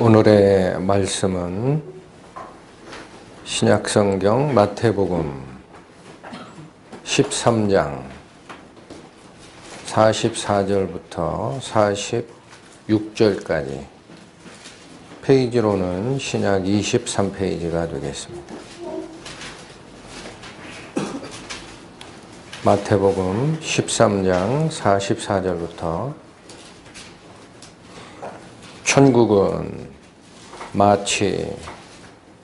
오늘의 말씀은 신약성경 마태복음 13장 44절부터 46절까지, 페이지로는 신약 23페이지가 되겠습니다. 마태복음 13장 44절부터 천국은 마치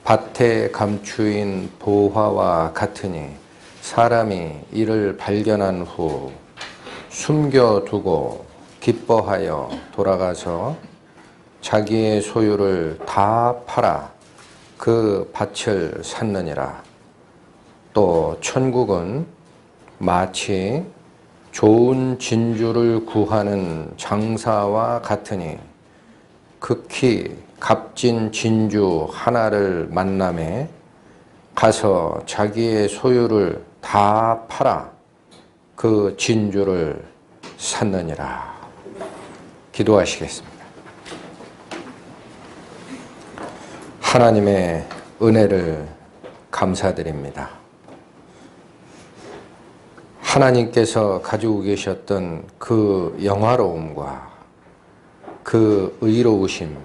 밭에 감추인 보화와 같으니 사람이 이를 발견한 후 숨겨두고 기뻐하여 돌아가서 자기의 소유를 다 팔아 그 밭을 샀느니라. 또 천국은 마치 좋은 진주를 구하는 장사와 같으니 극히 값진 진주 하나를 만나매 가서 자기의 소유를 다 팔아 그 진주를 샀느니라. 기도하시겠습니다. 하나님의 은혜를 감사드립니다. 하나님께서 가지고 계셨던 그 영화로움과 그 의로우심,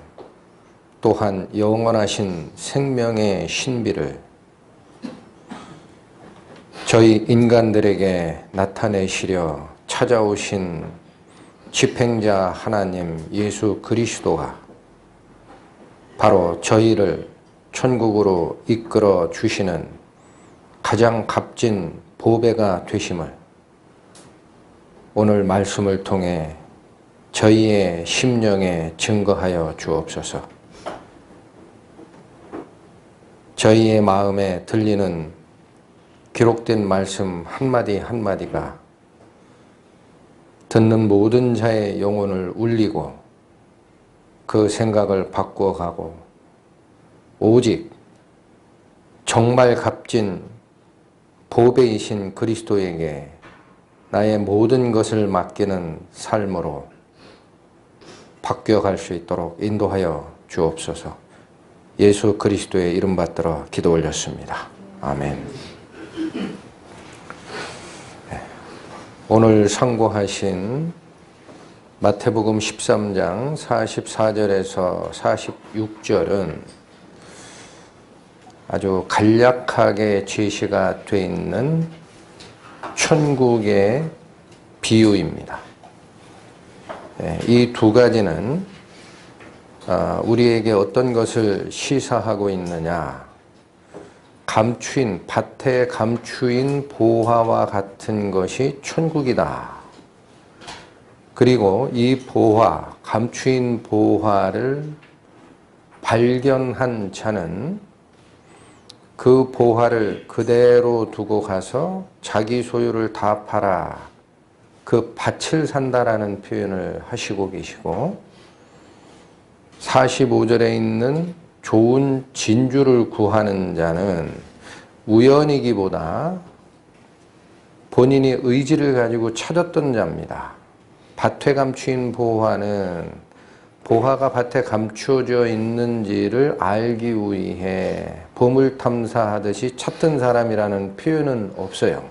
또한 영원하신 생명의 신비를 저희 인간들에게 나타내시려 찾아오신 집행자 하나님 예수 그리스도가 바로 저희를 천국으로 이끌어 주시는 가장 값진 보배가 되심을 오늘 말씀을 통해 저희의 심령에 증거하여 주옵소서. 저희의 마음에 들리는 기록된 말씀 한마디 한마디가 듣는 모든 자의 영혼을 울리고 그 생각을 바꾸어 가고 오직 정말 값진 보배이신 그리스도에게 나의 모든 것을 맡기는 삶으로 바뀌어갈 수 있도록 인도하여 주옵소서. 예수 그리스도의 이름 받들어 기도 올렸습니다. 아멘. 오늘 상고하신 마태복음 13장 44절에서 46절은 아주 간략하게 제시가 되어 있는 천국의 비유입니다. 이 두 가지는 우리에게 어떤 것을 시사하고 있느냐, 감추인, 밭에 감추인 보화와 같은 것이 천국이다. 그리고 이 보화, 감추인 보화를 발견한 자는 그 보화를 그대로 두고 가서 자기 소유를 다 팔아 그 밭을 산다라는 표현을 하시고 계시고, 45절에 있는 좋은 진주를 구하는 자는 우연이기보다 본인이 의지를 가지고 찾았던 자입니다. 밭에 감추인 보화는 보화가 밭에 감추어져 있는지를 알기 위해 보물 탐사하듯이 찾던 사람이라는 표현은 없어요.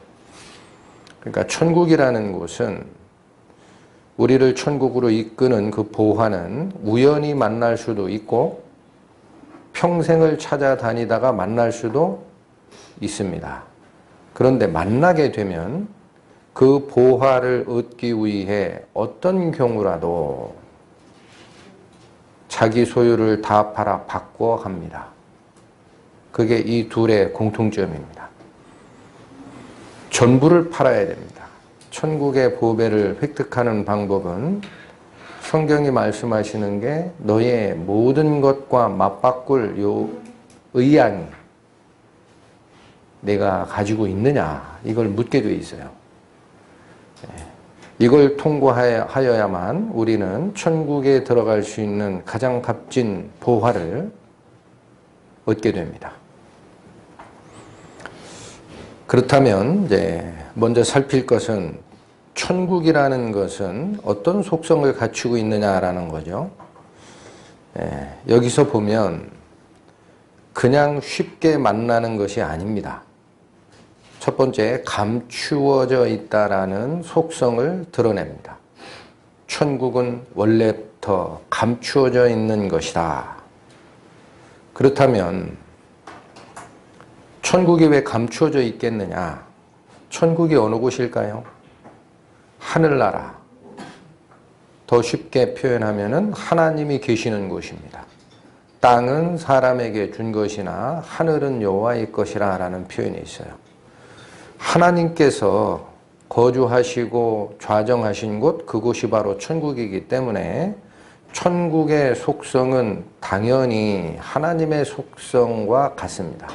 그러니까 천국이라는 곳은, 우리를 천국으로 이끄는 그 보화는 우연히 만날 수도 있고 평생을 찾아다니다가 만날 수도 있습니다. 그런데 만나게 되면 그 보화를 얻기 위해 어떤 경우라도 자기 소유를 다 팔아 바꿔 갑니다. 그게 이 둘의 공통점입니다. 전부를 팔아야 됩니다. 천국의 보배를 획득하는 방법은 성경이 말씀하시는 게 너의 모든 것과 맞바꿀 요 의향이 내가 가지고 있느냐, 이걸 묻게 되어 있어요. 이걸 통과하여야만 우리는 천국에 들어갈 수 있는 가장 값진 보화를 얻게 됩니다. 그렇다면 이제 먼저 살필 것은 천국이라는 것은 어떤 속성을 갖추고 있느냐라는 거죠. 여기서 보면 그냥 쉽게 만나는 것이 아닙니다. 첫 번째, 감추어져 있다라는 속성을 드러냅니다. 천국은 원래부터 감추어져 있는 것이다. 그렇다면 천국이 왜 감추어져 있겠느냐? 천국이 어느 곳일까요? 하늘나라. 더 쉽게 표현하면은 하나님이 계시는 곳입니다. 땅은 사람에게 준 것이나 하늘은 여호와의 것이라 라는 표현이 있어요. 하나님께서 거주하시고 좌정하신 곳, 그곳이 바로 천국이기 때문에 천국의 속성은 당연히 하나님의 속성과 같습니다.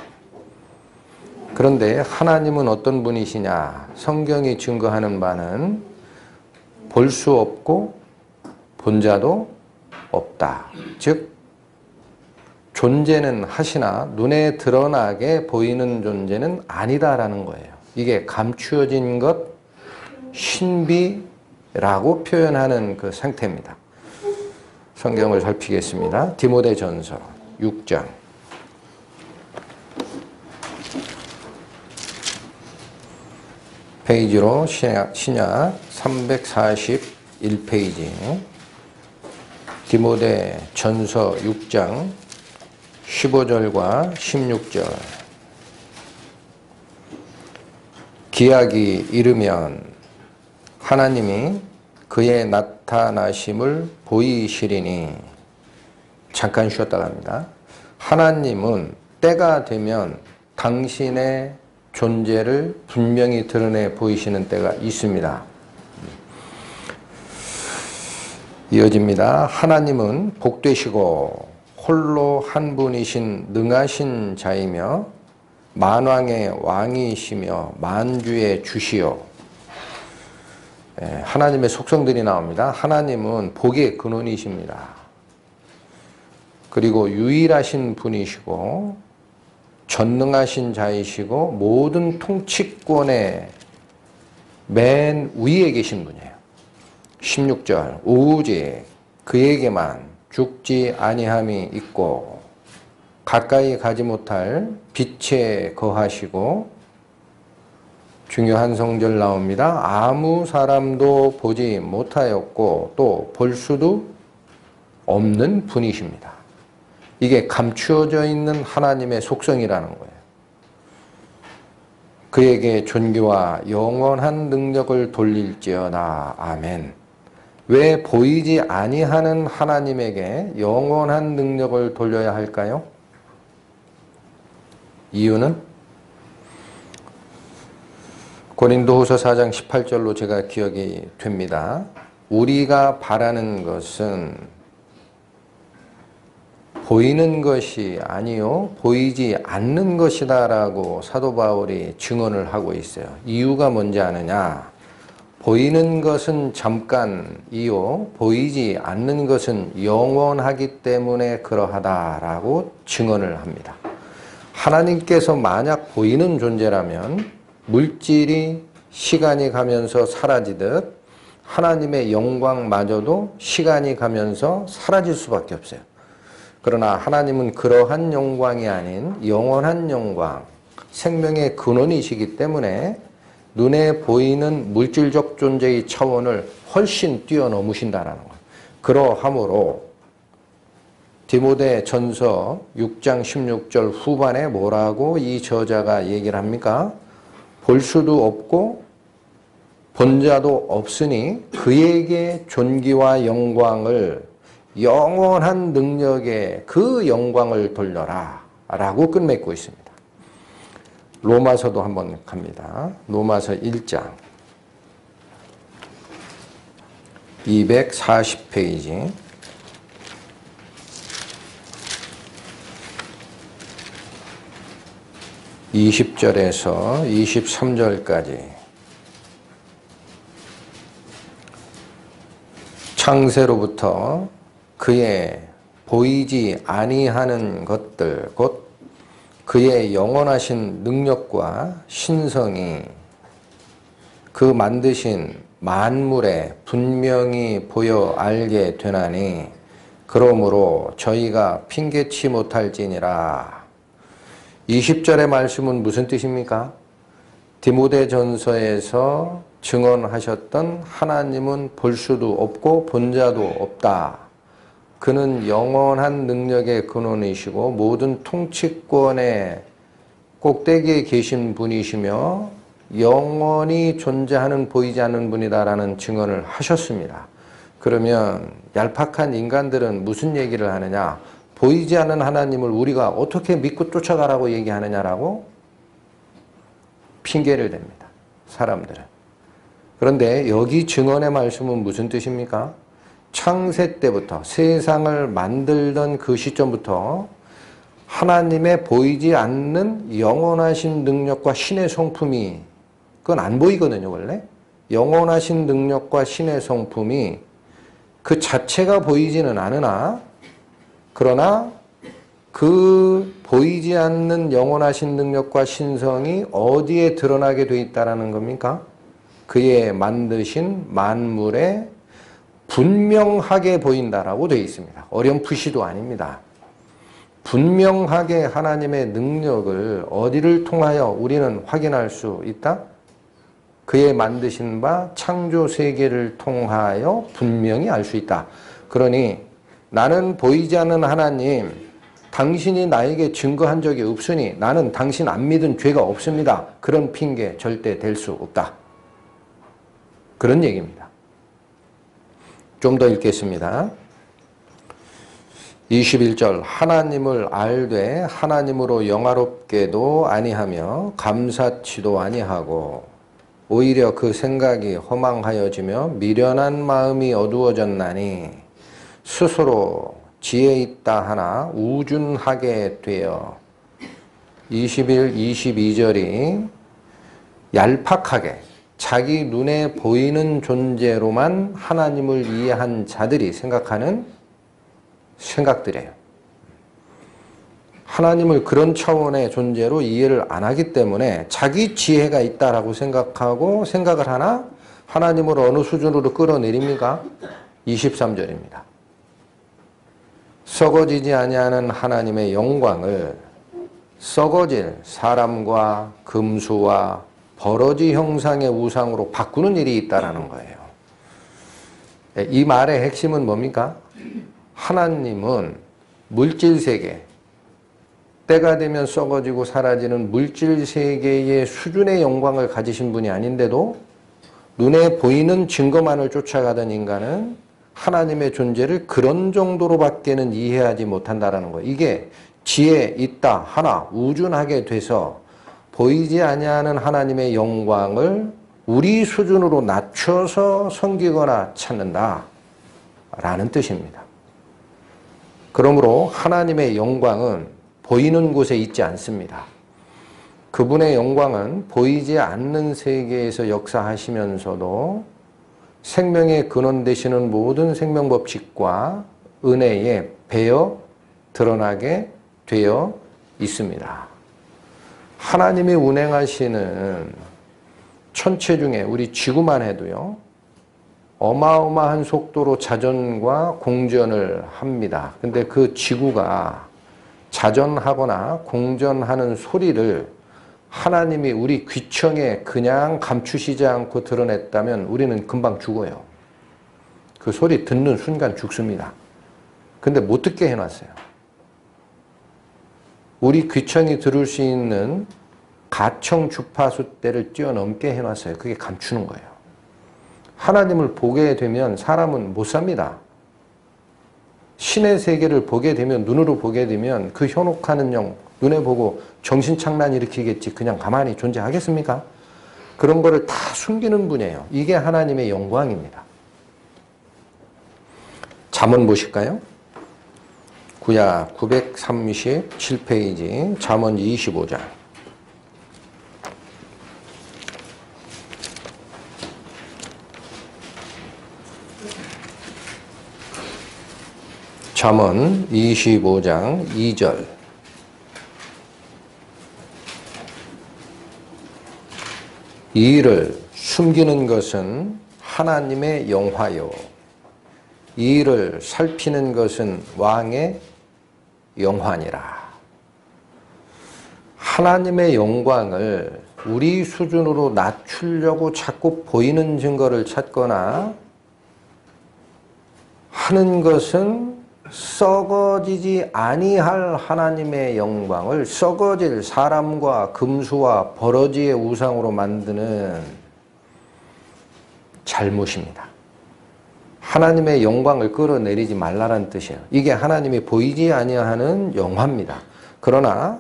그런데 하나님은 어떤 분이시냐? 성경이 증거하는 바는 볼 수 없고 본 자도 없다. 즉 존재는 하시나 눈에 드러나게 보이는 존재는 아니다라는 거예요. 이게 감추어진 것, 신비라고 표현하는 그 상태입니다. 성경을 살피겠습니다. 디모데전서 6장 페이지로 신약 341페이지 디모데전서 6장 15절과 16절. 기약이 이르면 하나님이 그의 나타나심을 보이시리니. 잠깐 쉬었다 갑니다. 하나님은 때가 되면 당신의 존재를 분명히 드러내 보이시는 때가 있습니다. 이어집니다. 하나님은 복되시고 홀로 한 분이신 능하신 자이며 만왕의 왕이시며 만주의 주시요. 하나님의 속성들이 나옵니다. 하나님은 복의 근원이십니다. 그리고 유일하신 분이시고 전능하신 자이시고 모든 통치권의 맨 위에 계신 분이에요. 16절 오직 그에게만 죽지 아니함이 있고 가까이 가지 못할 빛에 거하시고, 중요한 성절 나옵니다. 아무 사람도 보지 못하였고 또 볼 수도 없는 분이십니다. 이게 감추어져 있는 하나님의 속성이라는 거예요. 그에게 존귀와 영원한 능력을 돌릴지어다. 아멘. 왜 보이지 아니하는 하나님에게 영원한 능력을 돌려야 할까요? 이유는 고린도후서 4장 18절로 제가 기억이 됩니다. 우리가 바라는 것은 보이는 것이 아니요 보이지 않는 것이다 라고 사도 바울이 증언을 하고 있어요. 이유가 뭔지 아느냐? 보이는 것은 잠깐이요 보이지 않는 것은 영원하기 때문에 그러하다라고 증언을 합니다. 하나님께서 만약 보이는 존재라면 물질이 시간이 가면서 사라지듯 하나님의 영광마저도 시간이 가면서 사라질 수밖에 없어요. 그러나 하나님은 그러한 영광이 아닌 영원한 영광, 생명의 근원이시기 때문에 눈에 보이는 물질적 존재의 차원을 훨씬 뛰어넘으신다는 거예요. 그러하므로 디모데전서 6장 16절 후반에 뭐라고 이 저자가 얘기를 합니까? 볼 수도 없고 본 자도 없으니 그에게 존귀와 영광을 영원한 능력의 그 영광을 돌려라 라고 끝맺고 있습니다. 로마서도 한번 갑니다. 로마서 1장 240페이지 20절에서 23절까지 창세로부터 그의 보이지 아니하는 것들 곧 그의 영원하신 능력과 신성이 그 만드신 만물에 분명히 보여 알게 되나니 그러므로 저희가 핑계치 못할지니라. 20절의 말씀은 무슨 뜻입니까? 디모데전서에서 증언하셨던 하나님은 볼 수도 없고 본 자도 없다. 그는 영원한 능력의 근원이시고 모든 통치권의 꼭대기에 계신 분이시며 영원히 존재하는 보이지 않는 분이다라는 증언을 하셨습니다. 그러면 얄팍한 인간들은 무슨 얘기를 하느냐? 보이지 않는 하나님을 우리가 어떻게 믿고 쫓아가라고 얘기하느냐라고 핑계를 댑니다. 사람들은. 그런데 여기 증언의 말씀은 무슨 뜻입니까? 창세 때부터 세상을 만들던 그 시점부터 하나님의 보이지 않는 영원하신 능력과 신의 성품이, 그건 안 보이거든요, 원래. 영원하신 능력과 신의 성품이 그 자체가 보이지는 않으나, 그러나 그 보이지 않는 영원하신 능력과 신성이 어디에 드러나게 돼 있다라는 겁니까? 그의 만드신 만물에 분명하게 보인다라고 되어 있습니다. 어렴풋이도 아닙니다. 분명하게 하나님의 능력을 어디를 통하여 우리는 확인할 수 있다? 그의 만드신 바 창조 세계를 통하여 분명히 알 수 있다. 그러니 나는 보이지 않는 하나님, 당신이 나에게 증거한 적이 없으니 나는 당신 안 믿은 죄가 없습니다. 그런 핑계 절대 될 수 없다. 그런 얘기입니다. 좀 더 읽겠습니다. 21절 하나님을 알되 하나님으로 영화롭게도 아니하며 감사치도 아니하고 오히려 그 생각이 허망하여지며 미련한 마음이 어두워졌나니 스스로 지혜 있다 하나 우준하게 되어 21, 22절이 얄팍하게 자기 눈에 보이는 존재로만 하나님을 이해한 자들이 생각하는 생각들이에요. 하나님을 그런 차원의 존재로 이해를 안 하기 때문에 자기 지혜가 있다라고 생각하고 생각을 하나 하나님을 어느 수준으로 끌어내립니까? 23절입니다. 썩어지지 아니하는 하나님의 영광을 썩어질 사람과 금수와 버러지 형상의 우상으로 바꾸는 일이 있다라는 거예요. 이 말의 핵심은 뭡니까? 하나님은 물질세계, 때가 되면 썩어지고 사라지는 물질세계의 수준의 영광을 가지신 분이 아닌데도 눈에 보이는 증거만을 쫓아가던 인간은 하나님의 존재를 그런 정도로밖에는 이해하지 못한다는 거예요. 이게 지혜 있다 하나 우준하게 돼서 보이지 아니하는 하나님의 영광을 우리 수준으로 낮춰서 섬기거나 찾는다 라는 뜻입니다. 그러므로 하나님의 영광은 보이는 곳에 있지 않습니다. 그분의 영광은 보이지 않는 세계에서 역사하시면서도 생명의 근원 되시는 모든 생명법칙과 은혜에 배어 드러나게 되어 있습니다. 하나님이 운행하시는 천체 중에 우리 지구만 해도요, 어마어마한 속도로 자전과 공전을 합니다. 근데 그 지구가 자전하거나 공전하는 소리를 하나님이 우리 귀청에 그냥 감추시지 않고 드러냈다면 우리는 금방 죽어요. 그 소리 듣는 순간 죽습니다. 근데 못 듣게 해놨어요. 우리 귀청이 들을 수 있는 가청 주파수대를 뛰어넘게 해놨어요. 그게 감추는 거예요. 하나님을 보게 되면 사람은 못 삽니다. 신의 세계를 보게 되면, 눈으로 보게 되면 그 현혹하는 영, 눈에 보고 정신착란 일으키겠지 그냥 가만히 존재하겠습니까? 그런 거를 다 숨기는 분이에요. 이게 하나님의 영광입니다. 잠언 보실까요? 구약 937페이지 잠언 25장. 잠언 25장 2절. 이 일을 숨기는 것은 하나님의 영화요 이 일을 살피는 것은 왕의 영화니라. 하나님의 영광을 우리 수준으로 낮추려고 자꾸 보이는 증거를 찾거나 하는 것은 썩어지지 아니할 하나님의 영광을 썩어질 사람과 금수와 버러지의 우상으로 만드는 잘못입니다. 하나님의 영광을 끌어내리지 말라는 뜻이에요. 이게 하나님이 보이지 아니하는 영화입니다. 그러나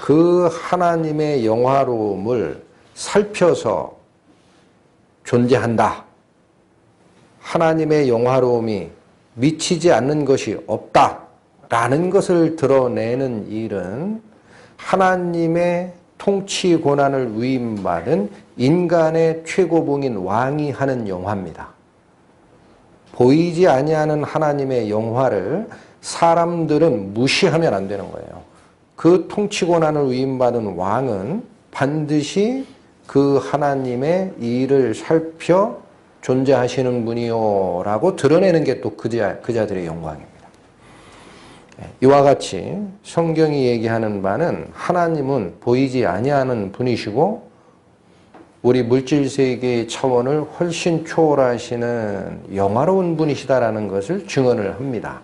그 하나님의 영화로움을 살펴서 존재한다. 하나님의 영화로움이 미치지 않는 것이 없다라는 것을 드러내는 일은 하나님의 통치 권한을 위임받은 인간의 최고봉인 왕이 하는 영화입니다. 보이지 아니하는 하나님의 영화를 사람들은 무시하면 안 되는 거예요. 그 통치 권한을 위임받은 왕은 반드시 그 하나님의 일을 살펴 존재하시는 분이요 라고 드러내는 게 또 그 자들의 영광입니다. 이와 같이 성경이 얘기하는 바는 하나님은 보이지 아니하는 분이시고 우리 물질세계의 차원을 훨씬 초월하시는 영화로운 분이시다라는 것을 증언을 합니다.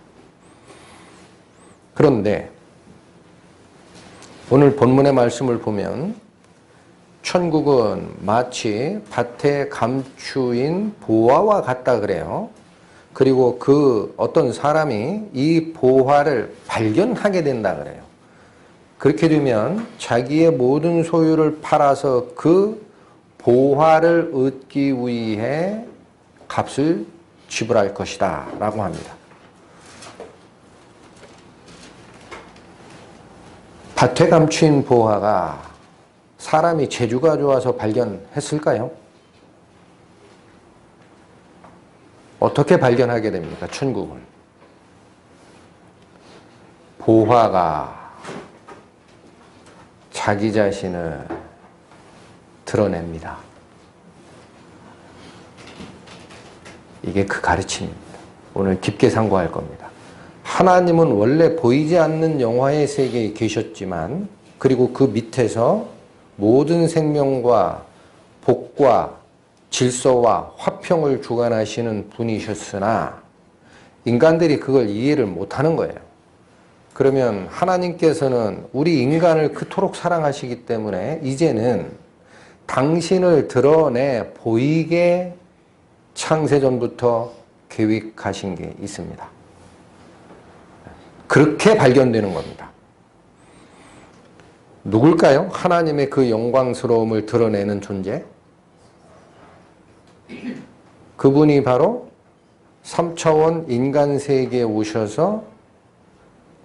그런데 오늘 본문의 말씀을 보면 천국은 마치 밭에 감추인 보화와 같다 그래요. 그리고 그 어떤 사람이 이 보화를 발견하게 된다 그래요. 그렇게 되면 자기의 모든 소유를 팔아서 그 보화를 얻기 위해 값을 지불할 것이다 라고 합니다. 밭에 감추인 보화가 사람이 재주가 좋아서 발견했을까요? 어떻게 발견하게 됩니까? 천국은. 보화가 자기 자신을 드러냅니다. 이게 그 가르침입니다. 오늘 깊게 상고할 겁니다. 하나님은 원래 보이지 않는 영화의 세계에 계셨지만 그리고 그 밑에서 모든 생명과 복과 질서와 화평을 주관하시는 분이셨으나 인간들이 그걸 이해를 못하는 거예요. 그러면 하나님께서는 우리 인간을 그토록 사랑하시기 때문에 이제는 당신을 드러내 보이게 창세전부터 계획하신 게 있습니다. 그렇게 발견되는 겁니다. 누굴까요? 하나님의 그 영광스러움을 드러내는 존재? 그분이 바로 3차원 인간 세계에 오셔서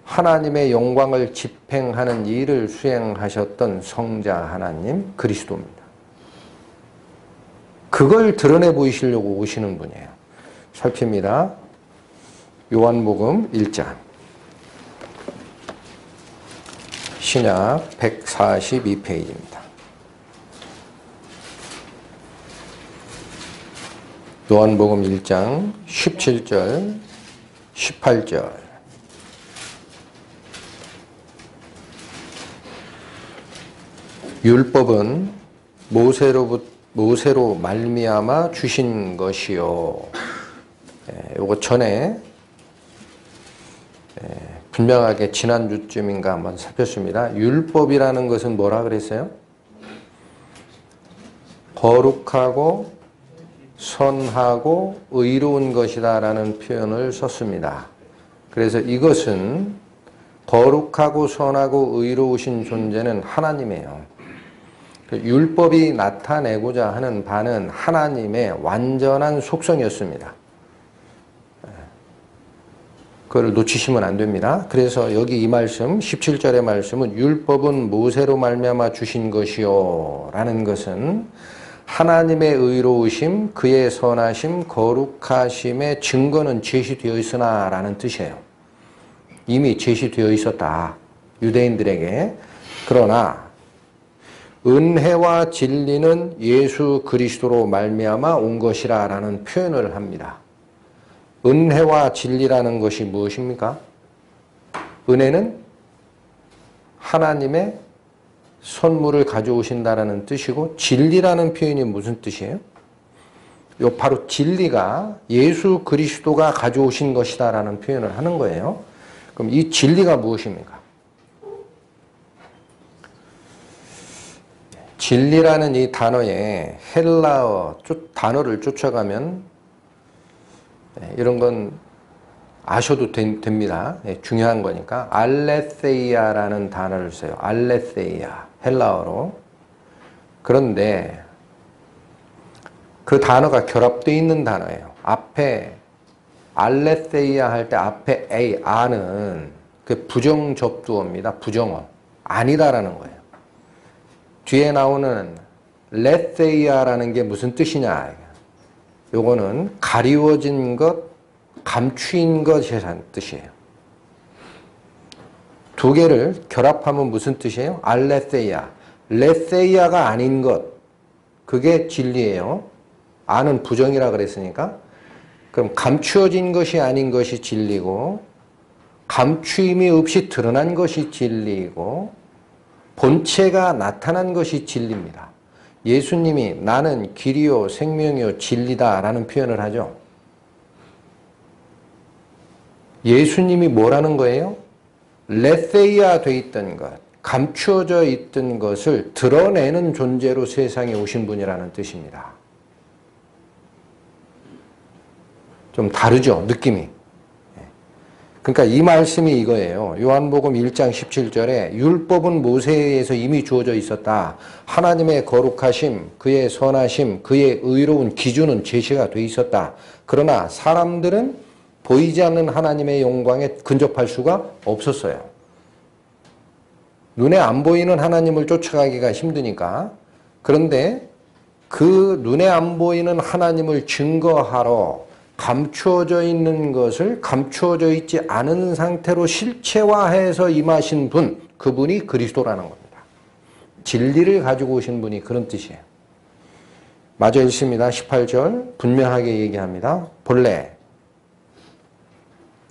하나님의 영광을 집행하는 일을 수행하셨던 성자 하나님 그리스도입니다. 그걸 드러내 보이시려고 오시는 분이에요. 살핍니다. 요한복음 1장. 신약 142페이지입니다. 요한복음 1장 17절, 18절. 율법은 모세로 말미암아 주신 것이요. 요거 전에 분명하게 지난주쯤인가 한번 살폈습니다. 율법이라는 것은 뭐라 그랬어요? 거룩하고 선하고 의로운 것이다 라는 표현을 썼습니다. 그래서 이것은 거룩하고 선하고 의로우신 존재는 하나님이에요. 율법이 나타내고자 하는 바는 하나님의 완전한 속성이었습니다. 그걸 놓치시면 안 됩니다. 그래서 여기 이 말씀 17절의 말씀은 율법은 모세로 말미암아 주신 것이요 라는 것은 하나님의 의로우심, 그의 선하심, 거룩하심의 증거는 제시되어 있으나 라는 뜻이에요. 이미 제시되어 있었다. 유대인들에게. 그러나 은혜와 진리는 예수 그리스도로 말미암아 온 것이라 라는 표현을 합니다. 은혜와 진리라는 것이 무엇입니까? 은혜는 하나님의 선물을 가져오신다라는 뜻이고, 진리라는 표현이 무슨 뜻이에요? 요 바로 진리가 예수 그리스도가 가져오신 것이다라는 표현을 하는 거예요. 그럼 이 진리가 무엇입니까? 진리라는 이 단어에 헬라어 단어를 쫓아가면 이런 건 아셔도 됩니다. 중요한 거니까. 알레세이아라는 단어를 써요. 알레세이아, 헬라어로. 그런데 그 단어가 결합되어 있는 단어예요. 앞에 알레세이아 할 때 앞에 A, 아는 그 부정접두어입니다. 부정어. 아니다라는 거예요. 뒤에 나오는 레세이아라는 게 무슨 뜻이냐. 요거는 가리워진 것, 감추인 것이라는 뜻이에요. 두 개를 결합하면 무슨 뜻이에요? 알레세이아. 레세이아가 아닌 것. 그게 진리예요. 아는 부정이라 그랬으니까. 그럼 감추어진 것이 아닌 것이 진리고, 감추임이 없이 드러난 것이 진리이고, 본체가 나타난 것이 진리입니다. 예수님이 나는 길이요 생명이요 진리다 라는 표현을 하죠. 예수님이 뭐라는 거예요? 레세이아 돼 있던 것, 감추어져 있던 것을 드러내는 존재로 세상에 오신 분이라는 뜻입니다. 좀 다르죠, 느낌이. 그러니까 이 말씀이 이거예요. 요한복음 1장 17절에 율법은 모세에 의해서 이미 주어져 있었다. 하나님의 거룩하심, 그의 선하심, 그의 의로운 기준은 제시가 돼 있었다. 그러나 사람들은 보이지 않는 하나님의 영광에 근접할 수가 없었어요. 눈에 안 보이는 하나님을 쫓아가기가 힘드니까. 그런데 그 눈에 안 보이는 하나님을 증거하러 감추어져 있는 것을 감추어져 있지 않은 상태로 실체화해서 임하신 분, 그분이 그리스도라는 겁니다. 진리를 가지고 오신 분이 그런 뜻이에요. 마저 읽습니다. 18절 분명하게 얘기합니다. 본래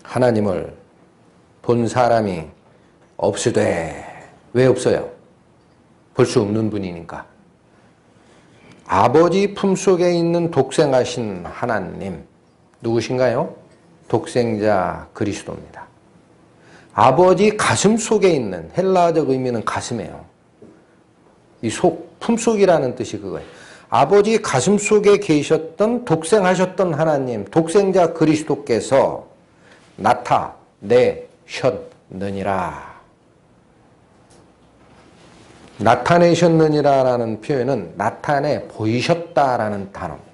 하나님을 본 사람이 없으되, 왜 없어요? 볼 수 없는 분이니까. 아버지 품속에 있는 독생하신 하나님, 누구신가요? 독생자 그리스도입니다. 아버지 가슴 속에 있는, 헬라어적 의미는 가슴이에요. 이 품속이라는 뜻이 그거예요. 아버지 가슴 속에 계셨던 독생하셨던 하나님, 독생자 그리스도께서 나타내셨느니라. 나타내셨느니라라는 표현은 나타내 보이셨다라는 단어입니다.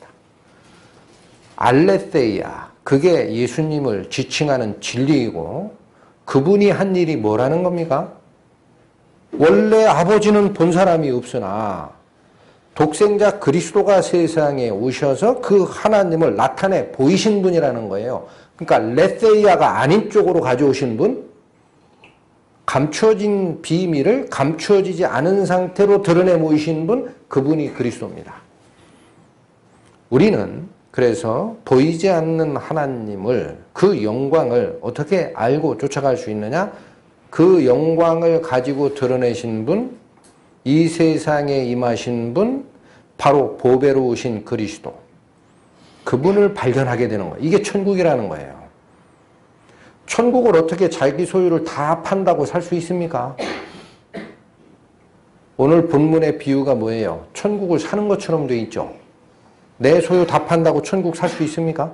알레세이아, 그게 예수님을 지칭하는 진리이고, 그분이 한 일이 뭐라는 겁니까? 원래 아버지는 본 사람이 없으나 독생자 그리스도가 세상에 오셔서 그 하나님을 나타내 보이신 분이라는 거예요. 그러니까 레세이아가 아닌 쪽으로 가져오신 분, 감추어진 비밀을 감추어지지 않은 상태로 드러내 보이신 분, 그분이 그리스도입니다. 우리는 그래서 보이지 않는 하나님을, 그 영광을 어떻게 알고 쫓아갈 수 있느냐? 그 영광을 가지고 드러내신 분, 이 세상에 임하신 분, 바로 보배로 오신 그리스도. 그분을 발견하게 되는 거예요. 이게 천국이라는 거예요. 천국을 어떻게 자기 소유를 다 판다고 살 수 있습니까? 오늘 본문의 비유가 뭐예요? 천국을 사는 것처럼 돼 있죠. 내 소유 다 판다고 천국 살 수 있습니까?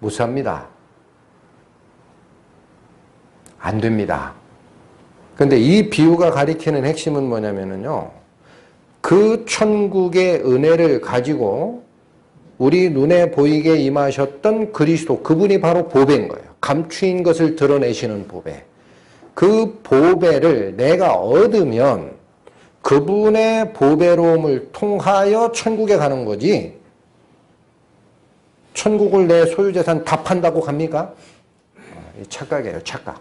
못 삽니다. 안 됩니다. 그런데 이 비유가 가리키는 핵심은 뭐냐면요. 그 천국의 은혜를 가지고 우리 눈에 보이게 임하셨던 그리스도, 그분이 바로 보배인 거예요. 감추인 것을 드러내시는 보배. 그 보배를 내가 얻으면 그분의 보배로움을 통하여 천국에 가는 거지, 천국을 내 소유재산 다 판다고 갑니까? 착각이에요, 착각.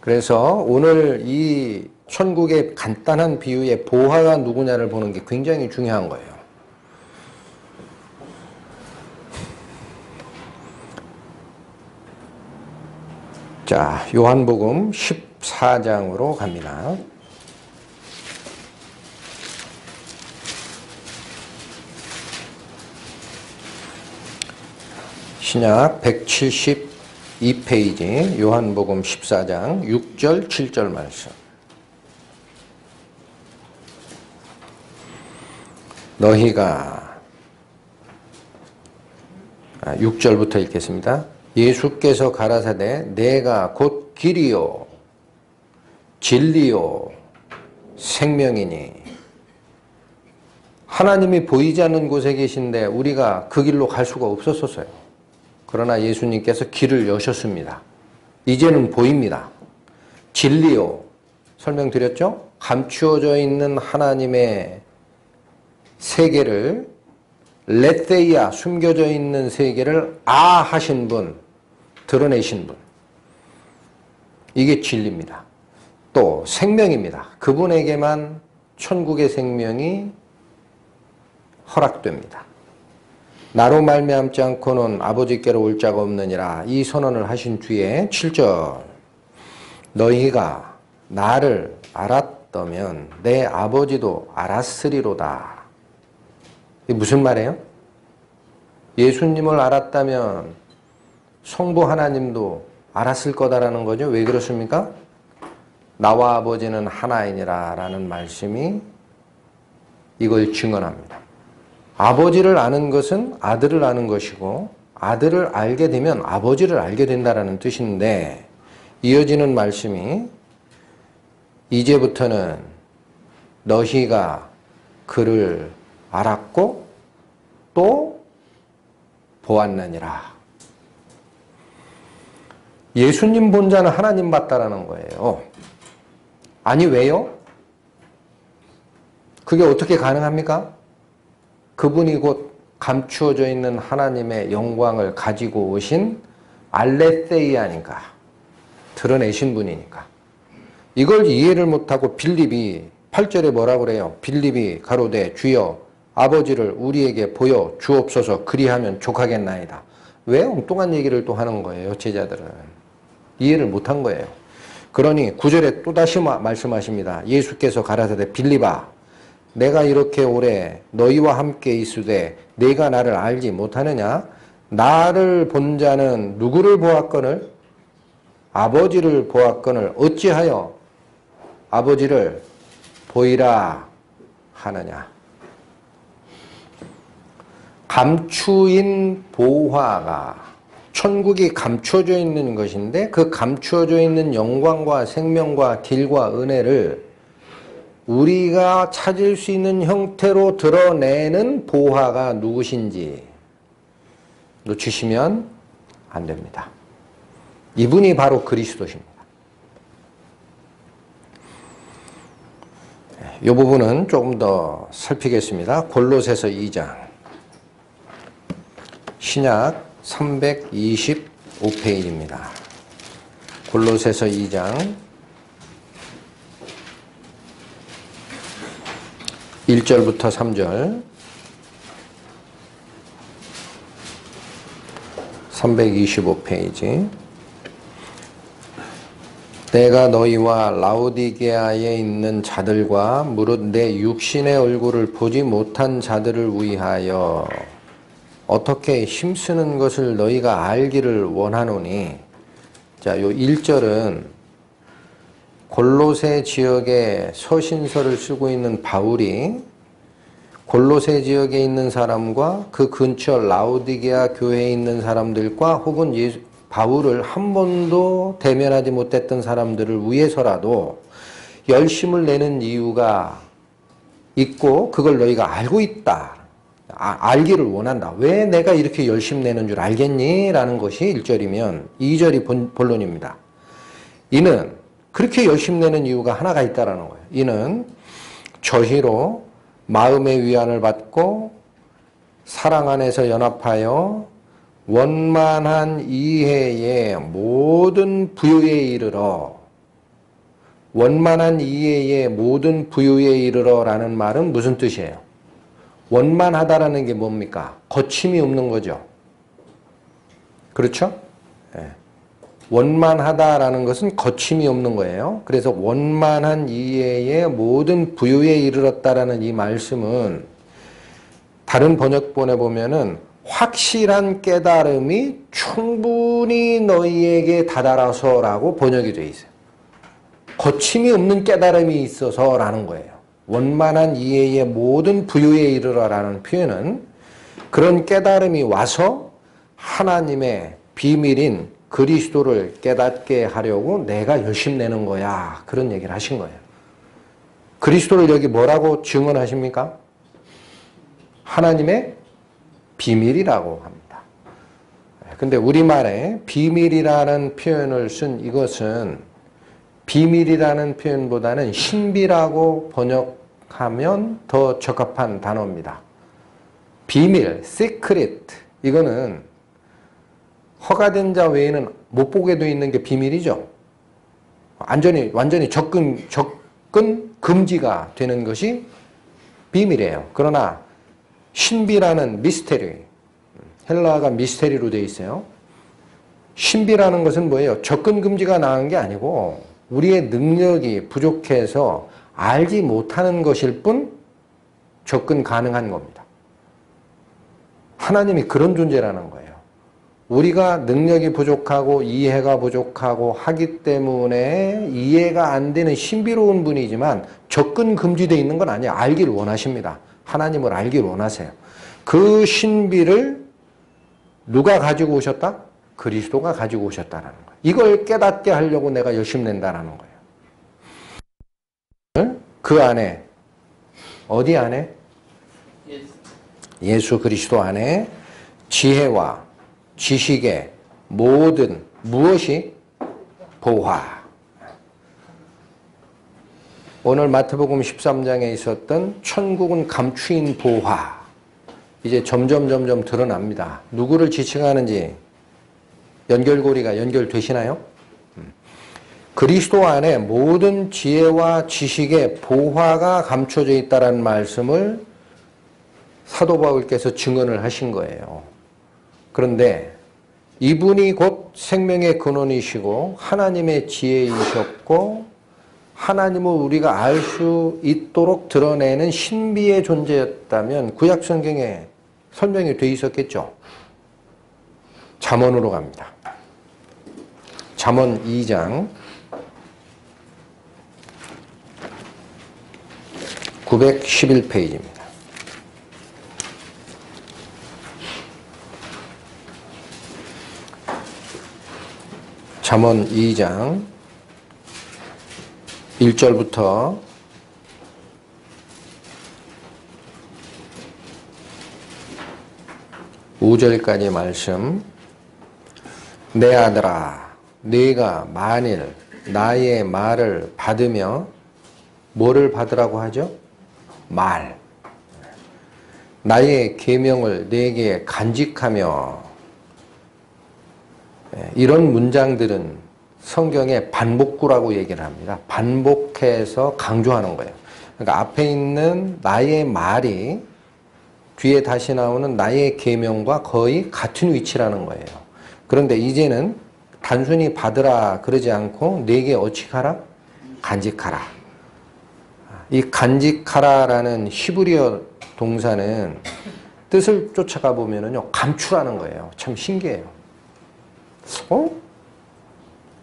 그래서 오늘 이 천국의 간단한 비유의 보화가 누구냐를 보는 게 굉장히 중요한 거예요. 자, 요한복음 14장으로 갑니다. 신약 172페이지 요한복음 14장 6절 7절 말씀. 너희가 6절부터 읽겠습니다. 예수께서 가라사대 내가 곧 길이요 진리요 생명이니. 하나님이 보이지 않는 곳에 계신데 우리가 그 길로 갈 수가 없었어요. 그러나 예수님께서 길을 여셨습니다. 이제는 보입니다. 진리요, 설명드렸죠? 감추어져 있는 하나님의 세계를, 레테이아, 숨겨져 있는 세계를 하신 분, 드러내신 분. 이게 진리입니다. 또 생명입니다. 그분에게만 천국의 생명이 허락됩니다. 나로 말미암지 않고는 아버지께로 올 자가 없느니라. 이 선언을 하신 뒤에 7절. 너희가 나를 알았다면 내 아버지도 알았으리로다. 이게 무슨 말이에요? 예수님을 알았다면 성부 하나님도 알았을 거다라는 거죠. 왜 그렇습니까? 나와 아버지는 하나이니라 라는 말씀이 이걸 증언합니다. 아버지를 아는 것은 아들을 아는 것이고 아들을 알게 되면 아버지를 알게 된다라는 뜻인데, 이어지는 말씀이 이제부터는 너희가 그를 알았고 또 보았느니라. 예수님 본 자는 하나님 봤다라는 거예요. 아니 왜요? 그게 어떻게 가능합니까? 그분이 곧 감추어져 있는 하나님의 영광을 가지고 오신 알레세이아니까, 드러내신 분이니까. 이걸 이해를 못하고 빌립이 8절에 뭐라고 그래요? 빌립이 가로되 주여 아버지를 우리에게 보여 주옵소서 그리하면 족하겠나이다. 왜 엉뚱한 얘기를 또 하는 거예요? 제자들은 이해를 못한 거예요. 그러니 9절에 또다시 말씀하십니다. 예수께서 가라사대 빌립아 내가 이렇게 오래 너희와 함께 있으되 네가 나를 알지 못하느냐? 나를 본 자는 누구를 보았거늘? 아버지를 보았거늘 어찌하여 아버지를 보이라 하느냐? 감추인 보화가, 천국이 감추어져 있는 것인데 그 감추어져 있는 영광과 생명과 길과 은혜를 우리가 찾을 수 있는 형태로 드러내는 보화가 누구신지 놓치시면 안 됩니다. 이분이 바로 그리스도십니다. 이 부분은 조금 더 살피겠습니다. 골로새서 2장 신약 325페이지입니다. 골로새서 2장 1절부터 3절 325페이지. 내가 너희와 라오디게아에 있는 자들과 무릇 내 육신의 얼굴을 보지 못한 자들을 위하여 어떻게 힘쓰는 것을 너희가 알기를 원하노니. 자, 요 1절은 골로새 지역에 서신서를 쓰고 있는 바울이 골로새 지역에 있는 사람과 그 근처 라오디게아 교회에 있는 사람들과 혹은 바울을 한 번도 대면하지 못했던 사람들을 위해서라도 열심을 내는 이유가 있고 그걸 너희가 알고 있다. 알기를 원한다. 왜 내가 이렇게 열심 내는 줄 알겠니? 라는 것이 1절이면 2절이 본론입니다. 이는 그렇게 열심 내는 이유가 하나가 있다라는 거예요. 이는 저희로 마음의 위안을 받고 사랑 안에서 연합하여 원만한 이해의 모든 부요에 이르러, 원만한 이해의 모든 부요에 이르러 라는 말은 무슨 뜻이에요? 원만하다라는 게 뭡니까? 거침이 없는 거죠. 그렇죠? 네. 원만하다라는 것은 거침이 없는 거예요. 그래서 원만한 이해의 모든 부유에 이르렀다라는 이 말씀은 다른 번역본에 보면은 확실한 깨달음이 충분히 너희에게 다다라서라고 번역이 되어 있어요. 거침이 없는 깨달음이 있어서라는 거예요. 원만한 이해의 모든 부유에 이르러라는 표현은 그런 깨달음이 와서 하나님의 비밀인 그리스도를 깨닫게 하려고 내가 열심내는 거야. 그런 얘기를 하신 거예요. 그리스도를 여기 뭐라고 증언하십니까? 하나님의 비밀이라고 합니다. 근데 우리말에 비밀이라는 표현을 쓴 이것은 비밀이라는 표현보다는 신비라고 번역하면 더 적합한 단어입니다. 비밀, secret, 이거는 허가된 자 외에는 못 보게 되어 있는 게 비밀이죠. 완전히 접근 금지가 되는 것이 비밀이에요. 그러나 신비라는 미스테리, 헬라어가 미스테리로 되어 있어요. 신비라는 것은 뭐예요? 접근 금지가 나은 게 아니고 우리의 능력이 부족해서 알지 못하는 것일 뿐 접근 가능한 겁니다. 하나님이 그런 존재라는 거예요. 우리가 능력이 부족하고 이해가 부족하고 하기 때문에 이해가 안 되는 신비로운 분이지만 접근 금지되어 있는 건 아니에요. 알기를 원하십니다. 하나님을 알기를 원하세요. 그 신비를 누가 가지고 오셨다? 그리스도가 가지고 오셨다는 거예요. 이걸 깨닫게 하려고 내가 열심히 낸다는 거예요. 그 안에, 어디 안에? 예수 그리스도 안에 지혜와 지식의 모든 무엇이? 보화. 오늘 마태복음 13장에 있었던 천국은 감추인 보화. 이제 점점 드러납니다. 누구를 지칭하는지 연결고리가 연결되시나요? 그리스도 안에 모든 지혜와 지식의 보화가 감춰져 있다는 말씀을 사도 바울께서 증언을 하신 거예요. 그런데 이분이 곧 생명의 근원이시고 하나님의 지혜이셨고 하나님을 우리가 알 수 있도록 드러내는 신비의 존재였다면 구약 성경에 설명이 돼 있었겠죠. 잠언으로 갑니다. 잠언 2장 911페이지입니다. 잠언 2장 1절부터 5절까지 말씀. 내 아들아, 네가 만일 나의 말을 받으며 뭐를 받으라고 하죠? 말. 나의 계명을 네게 간직하며. 이런 문장들은 성경에 반복구라고 얘기를 합니다. 반복해서 강조하는 거예요. 그러니까 앞에 있는 나의 말이 뒤에 다시 나오는 나의 계명과 거의 같은 위치라는 거예요. 그런데 이제는 단순히 받으라 그러지 않고 내게 어찌하라? 간직하라. 이 간직하라라는 히브리어 동사는 뜻을 쫓아가 보면은요, 감추라는 거예요. 참 신기해요.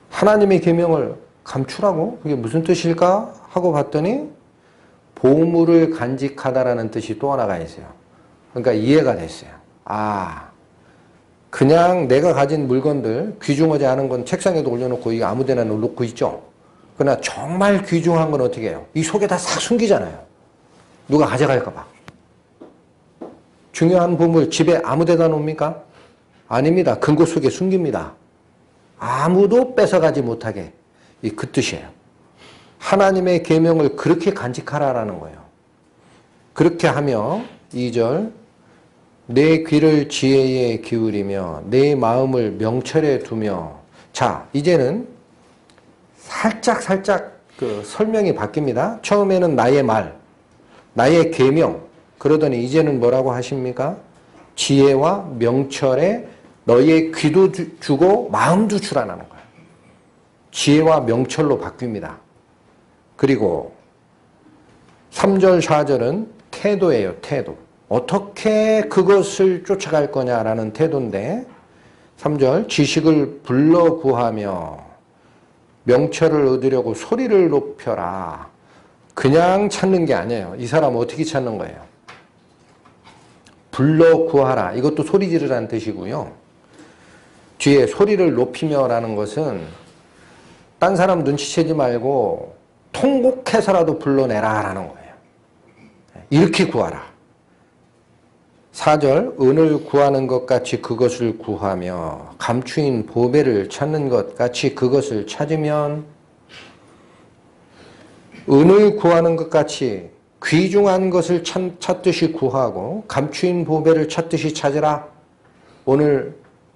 하나님의 계명을 감추라고? 그게 무슨 뜻일까? 하고 봤더니 보물을 간직하다라는 뜻이 또 하나가 있어요. 그러니까 이해가 됐어요. 아, 그냥 내가 가진 물건들 귀중하지 않은 건 책상에도 올려놓고 이게 아무데나 놓고 있죠. 그러나 정말 귀중한 건 어떻게 해요? 이 속에다 싹 숨기잖아요. 누가 가져갈까 봐. 중요한 보물 집에 아무데나 놓습니까? 아닙니다. 금고 속에 숨깁니다. 아무도 뺏어가지 못하게. 그 뜻이에요. 하나님의 계명을 그렇게 간직하라라는 거예요. 그렇게 하며 2절 내 귀를 지혜에 기울이며 내 마음을 명철에 두며. 자, 이제는 살짝 그 설명이 바뀝니다. 처음에는 나의 말, 나의 계명. 그러더니 이제는 뭐라고 하십니까? 지혜와 명철에 너희의 귀도 주고 마음도 주라는 거예요. 지혜와 명철로 바뀝니다. 그리고 3절, 4절은 태도예요. 태도. 어떻게 그것을 쫓아갈 거냐라는 태도인데 3절 지식을 불러 구하며 명철을 얻으려고 소리를 높여라. 그냥 찾는 게 아니에요. 이 사람 어떻게 찾는 거예요? 불러 구하라. 이것도 소리 지르라는 뜻이고요. 뒤에 소리를 높이며라는 것은 딴 사람 눈치채지 말고 통곡해서라도 불러내라라는 거예요. 이렇게 구하라. 4절 은을 구하는 것 같이 그것을 구하며 감추인 보배를 찾는 것 같이 그것을 찾으면 은을 구하는 것 같이 귀중한 것을 찾듯이 구하고 감추인 보배를 찾듯이 찾으라. 오늘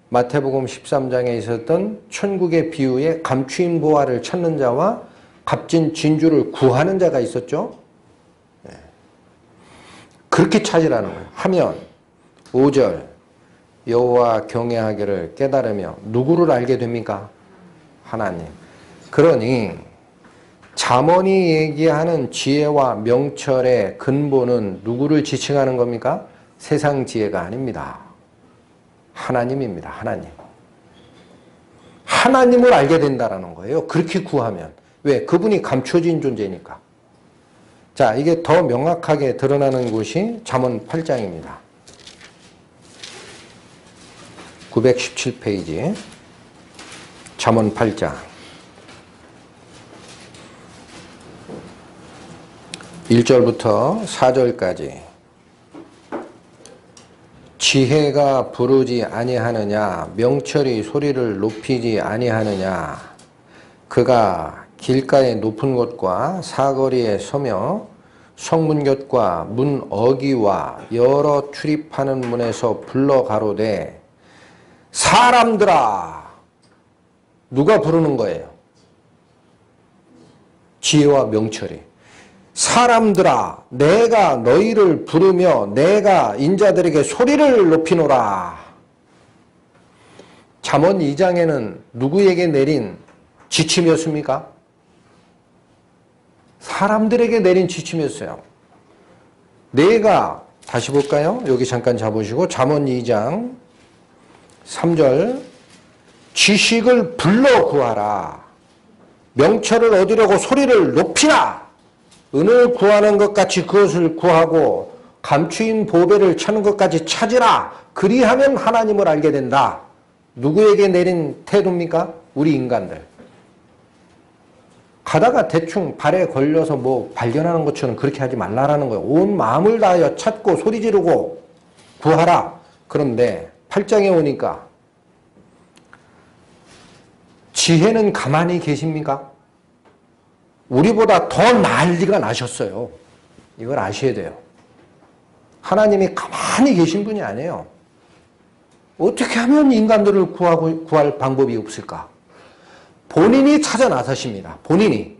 마태복음 13장에 있었던 천국의 비유에 감추인 보화를 찾는 자와 값진 진주를 구하는 자가 있었죠. 그렇게 찾으라는 거예요. 하면 5절 여호와 경외하기를 깨달으며 누구를 알게 됩니까? 하나님. 그러니 잠언이 얘기하는 지혜와 명철의 근본은 누구를 지칭하는 겁니까? 세상 지혜가 아닙니다. 하나님입니다. 하나님. 하나님을 알게 된다는 거예요. 그렇게 구하면. 왜? 그분이 감춰진 존재니까. 자, 이게 더 명확하게 드러나는 곳이 잠언 8장입니다. 917페이지 잠언 8장 1절부터 4절까지 지혜가 부르지 아니하느냐 명철이 소리를 높이지 아니하느냐 그가 길가의 높은 곳과 사거리에 서며 성문 곁과 문 어기와 여러 출입하는 문에서 불러 가로되 사람들아. 누가 부르는 거예요? 지혜와 명철이. 사람들아 내가 너희를 부르며 내가 인자들에게 소리를 높이노라. 잠언 2장에는 누구에게 내린 지침이었습니까? 사람들에게 내린 지침이었어요. 내가 다시 볼까요? 여기 잠깐 잡으시고 잠언 2장 3절 지식을 불러 구하라. 명철을 얻으려고 소리를 높이라. 은을 구하는 것 같이 그것을 구하고 감추인 보배를 찾는 것까지 찾으라. 그리하면 하나님을 알게 된다. 누구에게 내린 태도입니까? 우리 인간들. 가다가 대충 발에 걸려서 뭐 발견하는 것처럼 그렇게 하지 말라라는 거예요. 온 마음을 다하여 찾고 소리 지르고 구하라. 그런데 8장에 오니까 지혜는 가만히 계십니까? 우리보다 더 난리가 나셨어요. 이걸 아셔야 돼요. 하나님이 가만히 계신 분이 아니에요. 어떻게 하면 인간들을 구할 방법이 없을까? 본인이 찾아 나서십니다. 본인이.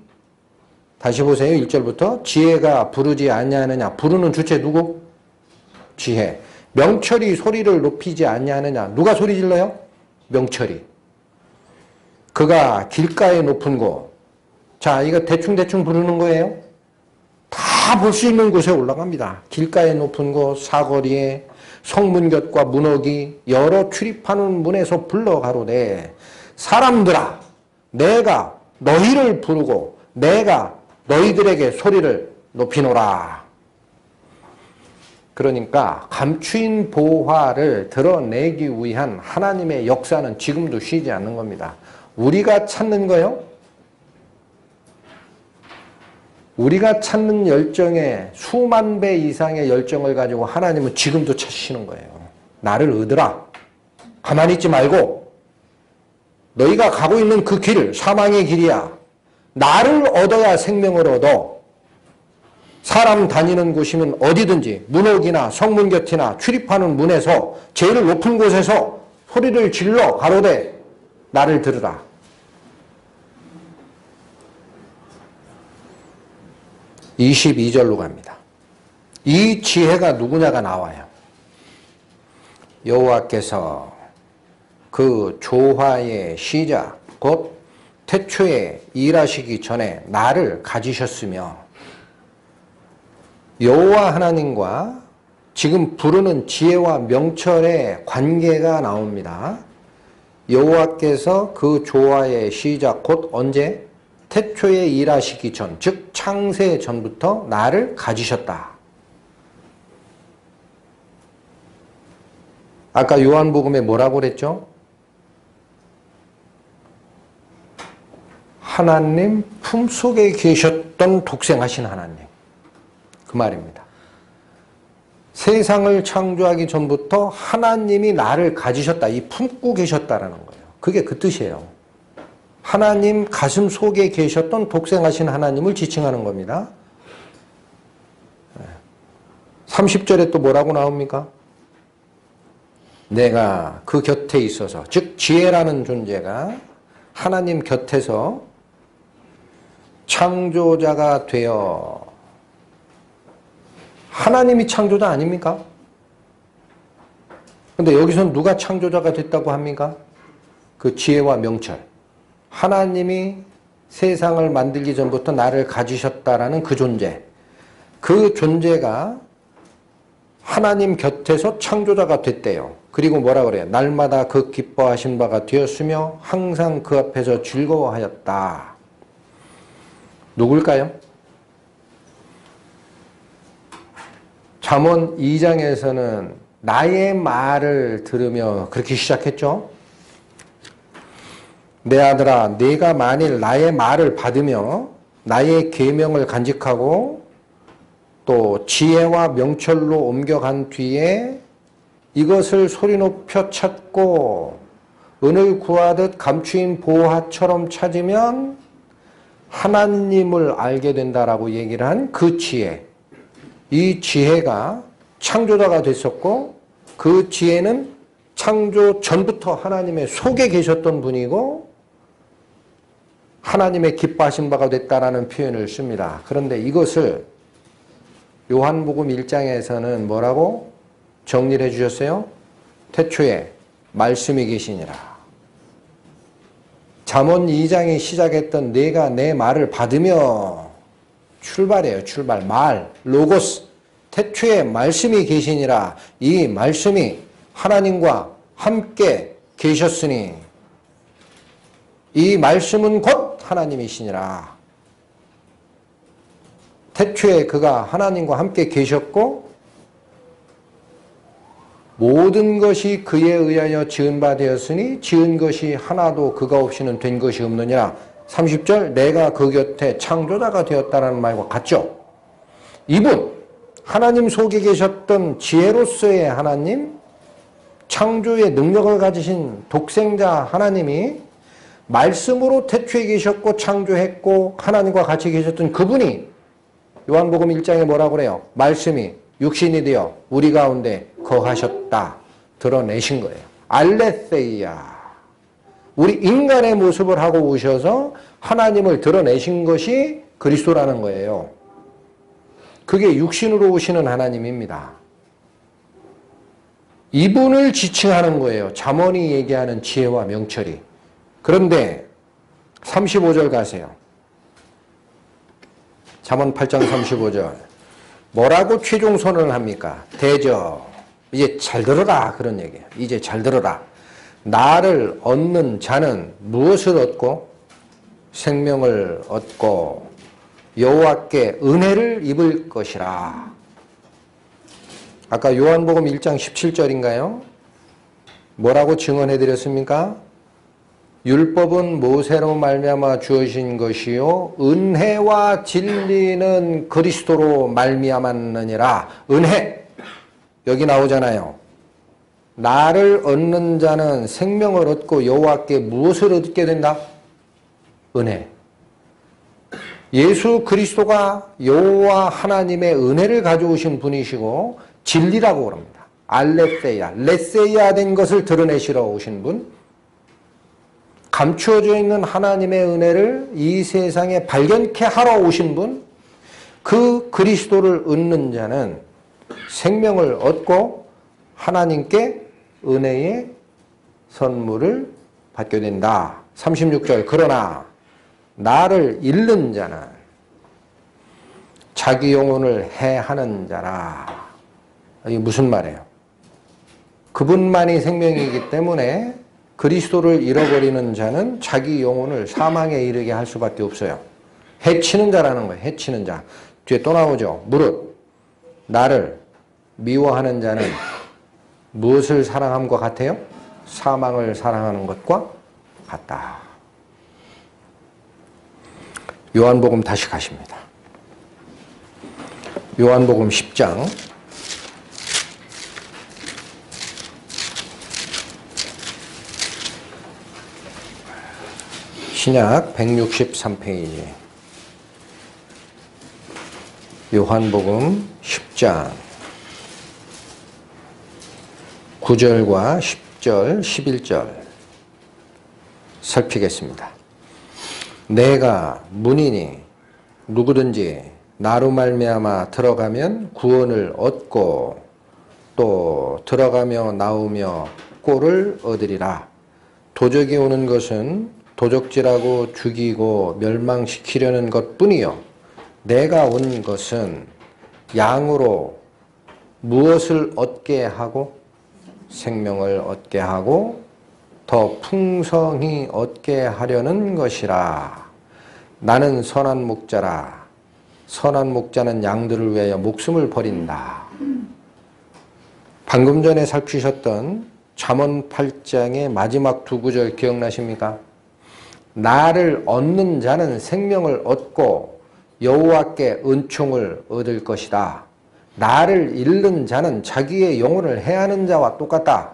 다시 보세요. 1절부터 지혜가 부르지 아니하느냐. 부르는 주체 누구? 지혜. 명철이 소리를 높이지 아니하느냐. 누가 소리 질러요? 명철이. 그가 길가에 높은 곳. 자, 이거 대충 부르는 거예요. 다 볼 수 있는 곳에 올라갑니다. 길가에 높은 곳, 사거리에, 성문 곁과 문어기, 여러 출입하는 문에서 불러 가로되 사람들아 내가 너희를 부르고 내가 너희들에게 소리를 높이노라. 그러니까 감추인 보화를 드러내기 위한 하나님의 역사는 지금도 쉬지 않는 겁니다. 우리가 찾는 거요? 우리가 찾는 열정의 수만 배 이상의 열정을 가지고 하나님은 지금도 찾으시는 거예요. 나를 얻으라. 가만히 있지 말고 너희가 가고 있는 그 길, 사망의 길이야. 나를 얻어야 생명을 얻어. 사람 다니는 곳이면 어디든지 문옥이나 성문 곁이나 출입하는 문에서 제일 높은 곳에서 소리를 질러 가로되 나를 들으라. 22절로 갑니다. 이 지혜가 누구냐가 나와요. 여호와께서 그 조화의 시작 곧 태초에 일하시기 전에 나를 가지셨으며 여호와 하나님과 지금 부르는 지혜와 명철의 관계가 나옵니다. 여호와께서 그 조화의 시작 곧 언제? 태초에 일하시기 전, 즉 창세 전부터 나를 가지셨다. 아까 요한복음에 뭐라고 그랬죠? 하나님 품속에 계셨던 독생하신 하나님. 그 말입니다. 세상을 창조하기 전부터 하나님이 나를 가지셨다. 이 품고 계셨다라는 거예요. 그게 그 뜻이에요. 하나님 가슴 속에 계셨던 독생하신 하나님을 지칭하는 겁니다. 30절에 또 뭐라고 나옵니까? 내가 그 곁에 있어서, 즉 지혜라는 존재가 하나님 곁에서 창조자가 되어, 하나님이 창조자 아닙니까? 근데 여기서 누가 창조자가 됐다고 합니까? 그 지혜와 명철. 하나님이 세상을 만들기 전부터 나를 가지셨다라는 그 존재. 그 존재가 하나님 곁에서 창조자가 됐대요. 그리고 뭐라 그래요? 날마다 그 기뻐하신 바가 되었으며 항상 그 앞에서 즐거워하였다. 누굴까요? 잠언 2장에서는 나의 말을 들으며 그렇게 시작했죠. 내 아들아, 네가 만일 나의 말을 받으며 나의 계명을 간직하고 또 지혜와 명철로 옮겨간 뒤에 이것을 소리 높여 찾고 은을 구하듯 감추인 보화처럼 찾으면 하나님을 알게 된다라고 얘기를 한 그 지혜. 이 지혜가 창조자가 됐었고 그 지혜는 창조 전부터 하나님의 속에 계셨던 분이고 하나님의 기뻐하신 바가 됐다라는 표현을 씁니다. 그런데 이것을 요한복음 1장에서는 뭐라고 정리를 해 주셨어요? 태초에 말씀이 계시니라. 잠언 2장이 시작했던 내가 내 말을 받으며 출발이에요. 출발. 말, 로고스. 태초에 말씀이 계시니라. 이 말씀이 하나님과 함께 계셨으니 이 말씀은 곧 하나님이시니라. 태초에 그가 하나님과 함께 계셨고 모든 것이 그에 의하여 지은 바 되었으니 지은 것이 하나도 그가 없이는 된 것이 없느니라. 30절 내가 그 곁에 창조자가 되었다는 말과 같죠. 이분 하나님 속에 계셨던 지혜로서의 하나님, 창조의 능력을 가지신 독생자 하나님이 말씀으로 태초에 계셨고 창조했고 하나님과 같이 계셨던 그분이 요한복음 1장에 뭐라고 그래요? 말씀이 육신이 되어 우리 가운데 거하셨다. 드러내신 거예요. 알레세이야. 우리 인간의 모습을 하고 오셔서 하나님을 드러내신 것이 그리스도라는 거예요. 그게 육신으로 오시는 하나님입니다. 이분을 지칭하는 거예요. 잠언이 얘기하는 지혜와 명철이. 그런데 35절 가세요. 잠언 8장 35절. 뭐라고 최종 선언을 합니까? 대저. 이제 잘 들어라. 그런 얘기예요. 이제 잘 들어라. 나를 얻는 자는 무엇을 얻고? 생명을 얻고 여호와께 은혜를 입을 것이라. 아까 요한복음 1장 17절인가요? 뭐라고 증언해 드렸습니까? 율법은 모세로 말미암아 주어진 것이요 은혜와 진리는 그리스도로 말미암았느니라. 은혜 여기 나오잖아요. 나를 얻는 자는 생명을 얻고 여호와께 무엇을 얻게 된다? 은혜. 예수 그리스도가 여호와 하나님의 은혜를 가져오신 분이시고 진리라고 그럽니다. 알레세야, 레세야 된 것을 드러내시러 오신 분, 감추어져 있는 하나님의 은혜를 이 세상에 발견케 하러 오신 분, 그 그리스도를 얻는 자는 생명을 얻고 하나님께 은혜의 선물을 받게 된다. 36절. 그러나 나를 잃는 자는 자기 영혼을 해하는 자라. 이게 무슨 말이에요? 그분만이 생명이기 때문에 그리스도를 잃어버리는 자는 자기 영혼을 사망에 이르게 할 수밖에 없어요. 해치는 자라는 거예요. 해치는 자. 뒤에 또 나오죠. 무릇 나를 미워하는 자는 무엇을 사랑함과 같아요? 사망을 사랑하는 것과 같다. 요한복음 다시 가십니다. 요한복음 10장 신약 163페이지 요한복음 10장 9절과 10절, 11절 살피겠습니다. 내가 문이니 누구든지 나로 말미암아 들어가면 구원을 얻고 또 들어가며 나오며 꼴을 얻으리라. 도적이 오는 것은 도적질하고 죽이고 멸망시키려는 것뿐이요 내가 온 것은 양으로 무엇을 얻게 하고 생명을 얻게 하고 더 풍성히 얻게 하려는 것이라. 나는 선한 목자라. 선한 목자는 양들을 위하여 목숨을 버린다. 방금 전에 살피셨던 잠언 8장의 마지막 두 구절 기억나십니까? 나를 얻는 자는 생명을 얻고 여호와께 은총을 얻을 것이다. 나를 잃는 자는 자기의 영혼을 해하는 자와 똑같다.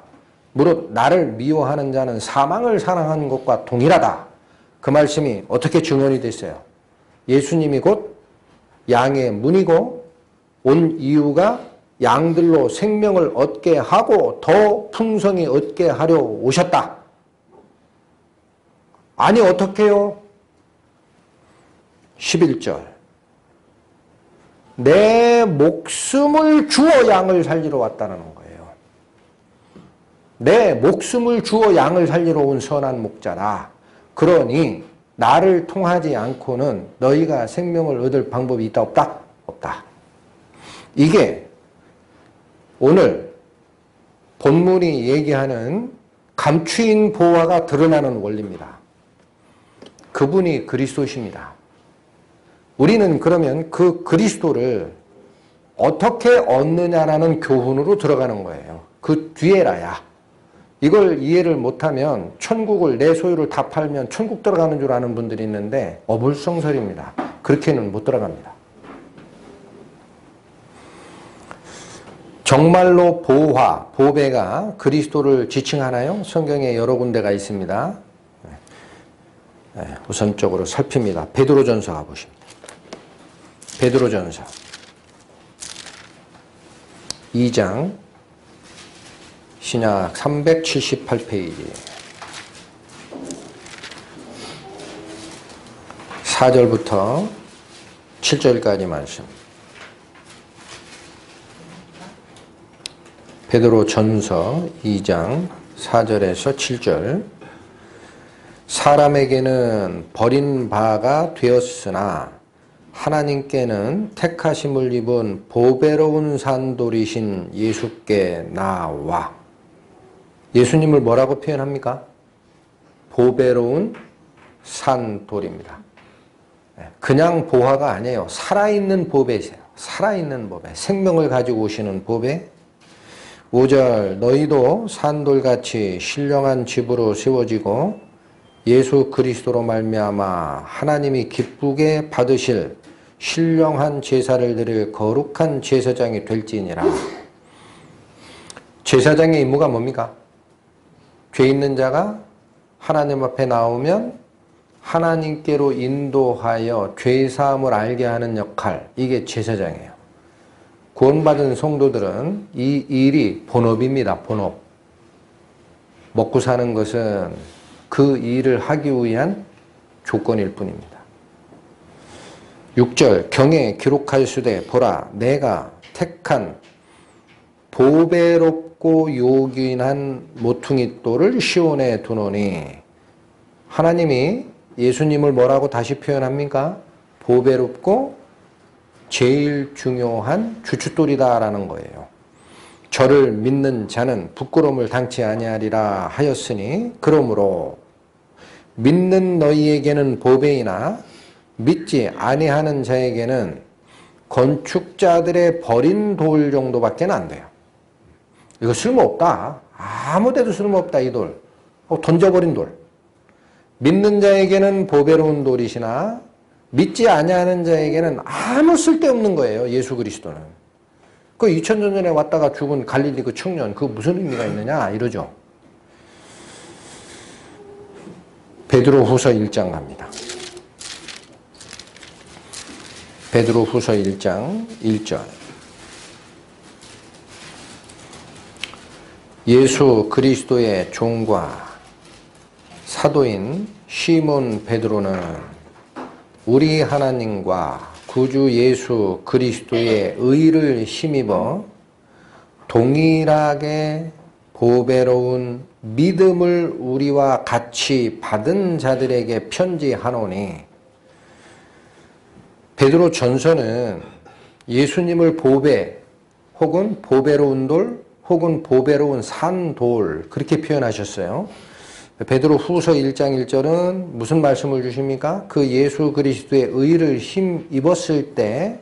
무릇 나를 미워하는 자는 사망을 사랑하는 것과 동일하다. 그 말씀이 어떻게 증언이 됐어요? 예수님이 곧 양의 문이고 온 이유가 양들로 생명을 얻게 하고 더 풍성히 얻게 하려 오셨다. 아니 어떻게 해요? 11절 내 목숨을 주어 양을 살리러 왔다는 거예요. 내 목숨을 주어 양을 살리러 온 선한 목자라. 그러니 나를 통하지 않고는 너희가 생명을 얻을 방법이 있다 없다? 없다. 이게 오늘 본문이 얘기하는 감추인 보화가 드러나는 원리입니다. 그분이 그리스도십니다. 우리는 그러면 그 그리스도를 어떻게 얻느냐라는 교훈으로 들어가는 거예요. 그 뒤에라야. 이걸 이해를 못하면 천국을 내 소유를 다 팔면 천국 들어가는 줄 아는 분들이 있는데 어불성설입니다. 그렇게는 못 들어갑니다. 정말로 보화, 보배가 그리스도를 지칭하나요? 성경에 여러 군데가 있습니다. 우선적으로 살핍니다. 베드로전서 가보십니다. 베드로전서 2장 신약 378페이지 4절부터 7절까지 말씀. 베드로전서 2장 4절에서 7절. 사람에게는 버린 바가 되었으나 하나님께는 택하심을 입은 보배로운 산돌이신 예수께 나와. 예수님을 뭐라고 표현합니까? 보배로운 산돌입니다. 그냥 보화가 아니에요. 살아있는 보배세요. 살아있는 보배. 생명을 가지고 오시는 보배. 5절 너희도 산돌같이 신령한 집으로 세워지고 예수 그리스도로 말미암아 하나님이 기쁘게 받으실 신령한 제사를 드릴 거룩한 제사장이 될지니라. 제사장의 임무가 뭡니까? 죄 있는 자가 하나님 앞에 나오면 하나님께로 인도하여 죄사함을 알게 하는 역할, 이게 제사장이에요. 구원받은 성도들은 이 일이 본업입니다. 본업. 먹고 사는 것은 그 일을 하기 위한 조건일 뿐입니다. 6절 경에 기록하였으되 보라 내가 택한 보배롭고 요긴한 모퉁이 돌을 시온에 두노니. 하나님이 예수님을 뭐라고 다시 표현합니까? 보배롭고 제일 중요한 주춧돌이다라는 거예요. 저를 믿는 자는 부끄러움을 당치 아니하리라 하였으니 그러므로 믿는 너희에게는 보배이나 믿지 아니하는 자에게는 건축자들의 버린 돌 정도밖에 안 돼요. 이거 쓸모없다. 아무 데도 쓸모없다 이 돌. 던져버린 돌. 믿는 자에게는 보배로운 돌이시나 믿지 아니하는 자에게는 아무 쓸데없는 거예요. 예수 그리스도는. 그 2000년 전에 왔다가 죽은 갈릴리 그 청년 그 무슨 의미가 있느냐 이러죠. 베드로후서 1장 갑니다. 베드로후서 1장 1절. 예수 그리스도의 종과 사도인 시몬 베드로는 우리 하나님과 구주 예수 그리스도의 의를 힘입어 동일하게 보배로운 믿음을 우리와 같이 받은 자들에게 편지하노니, 베드로 전서는 예수님을 보배 혹은 보배로운 돌 혹은 보배로운 산돌 그렇게 표현하셨어요. 베드로 후서 1장 1절은 무슨 말씀을 주십니까? 그 예수 그리스도의 의를 힘입었을 때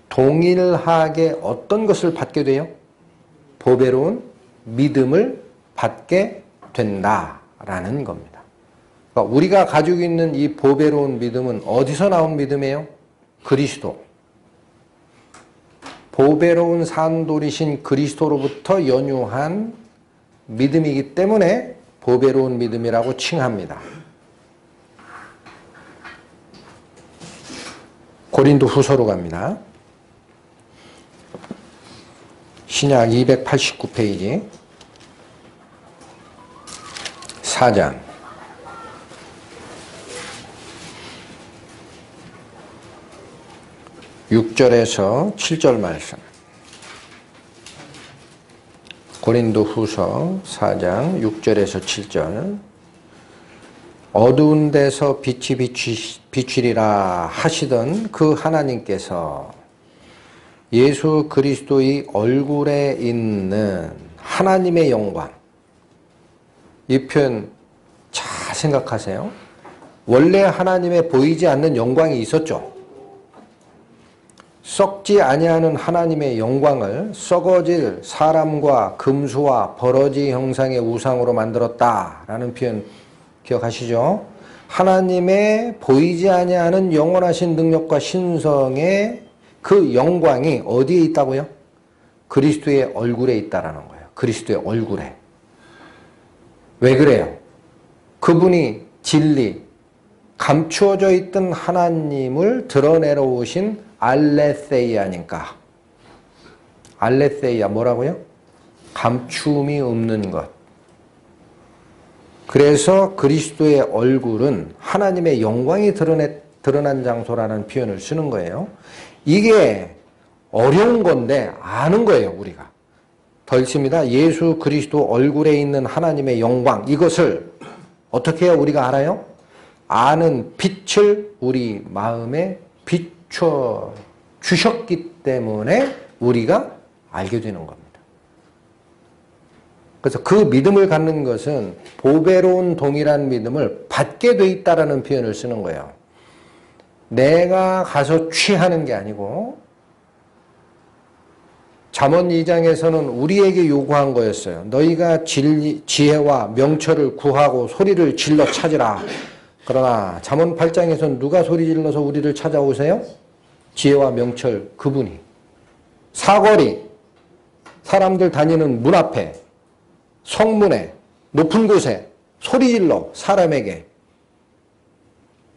동일하게 어떤 것을 받게 돼요? 보배로운 믿음을 받게 된다라는 겁니다. 그러니까 우리가 가지고 있는 이 보배로운 믿음은 어디서 나온 믿음이에요? 그리스도. 보배로운 산돌이신 그리스도로부터 연유한 믿음이기 때문에 보배로운 믿음이라고 칭합니다. 고린도 후서로 갑니다. 신약 289페이지 4장 6절에서 7절 말씀. 고린도 후서 4장 6절에서 7절. 어두운 데서 빛이 비추리라 하시던 그 하나님께서 예수 그리스도의 얼굴에 있는 하나님의 영광. 이 표현 잘 생각하세요. 원래 하나님의 보이지 않는 영광이 있었죠. 썩지 아니하는 하나님의 영광을 썩어질 사람과 금수와 버러지 형상의 우상으로 만들었다라는 표현 기억하시죠? 하나님의 보이지 아니하는 영원하신 능력과 신성의 그 영광이 어디에 있다고요? 그리스도의 얼굴에 있다라는 거예요. 그리스도의 얼굴에. 왜 그래요? 그분이 진리, 감추어져 있던 하나님을 드러내러 오신 알레세이아니까. 알레세이아 뭐라고요? 감춤이 없는 것. 그래서 그리스도의 얼굴은 하나님의 영광이 드러난 장소라는 표현을 쓰는 거예요. 이게 어려운 건데 아는 거예요, 우리가. 더 읽습니다. 예수 그리스도 얼굴에 있는 하나님의 영광, 이것을 어떻게 해야 우리가 알아요? 아는 빛을 우리 마음에 비춰 주셨기 때문에 우리가 알게 되는 겁니다. 그래서 그 믿음을 갖는 것은 보배로운 동일한 믿음을 받게 돼 있다라는 표현을 쓰는 거예요. 내가 가서 취하는 게 아니고, 잠언 2장에서는 우리에게 요구한 거였어요. 너희가 지혜와 명철을 구하고 소리를 질러 찾으라. 그러나 잠언 8장에서는 누가 소리 질러서 우리를 찾아오세요? 지혜와 명철 그분이. 사거리, 사람들 다니는 문 앞에, 성문에, 높은 곳에 소리 질러 사람에게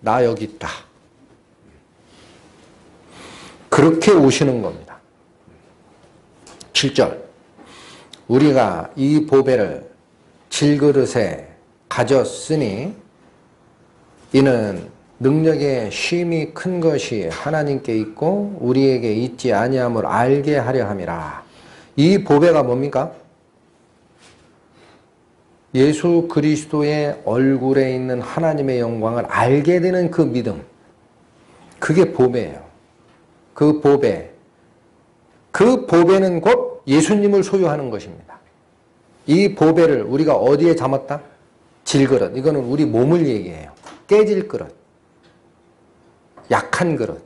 나 여기 있다. 그렇게 오시는 겁니다. 7절. 우리가 이 보배를 질그릇에 가졌으니 이는 능력의 쉼이 큰 것이 하나님께 있고 우리에게 있지 아니함을 알게 하려 함이라. 이 보배가 뭡니까? 예수 그리스도의 얼굴에 있는 하나님의 영광을 알게 되는 그 믿음, 그게 보배예요. 그 보배. 그 보배는 곧 예수님을 소유하는 것입니다. 이 보배를 우리가 어디에 담았다? 질그릇. 이거는 우리 몸을 얘기해요. 깨질 그릇. 약한 그릇.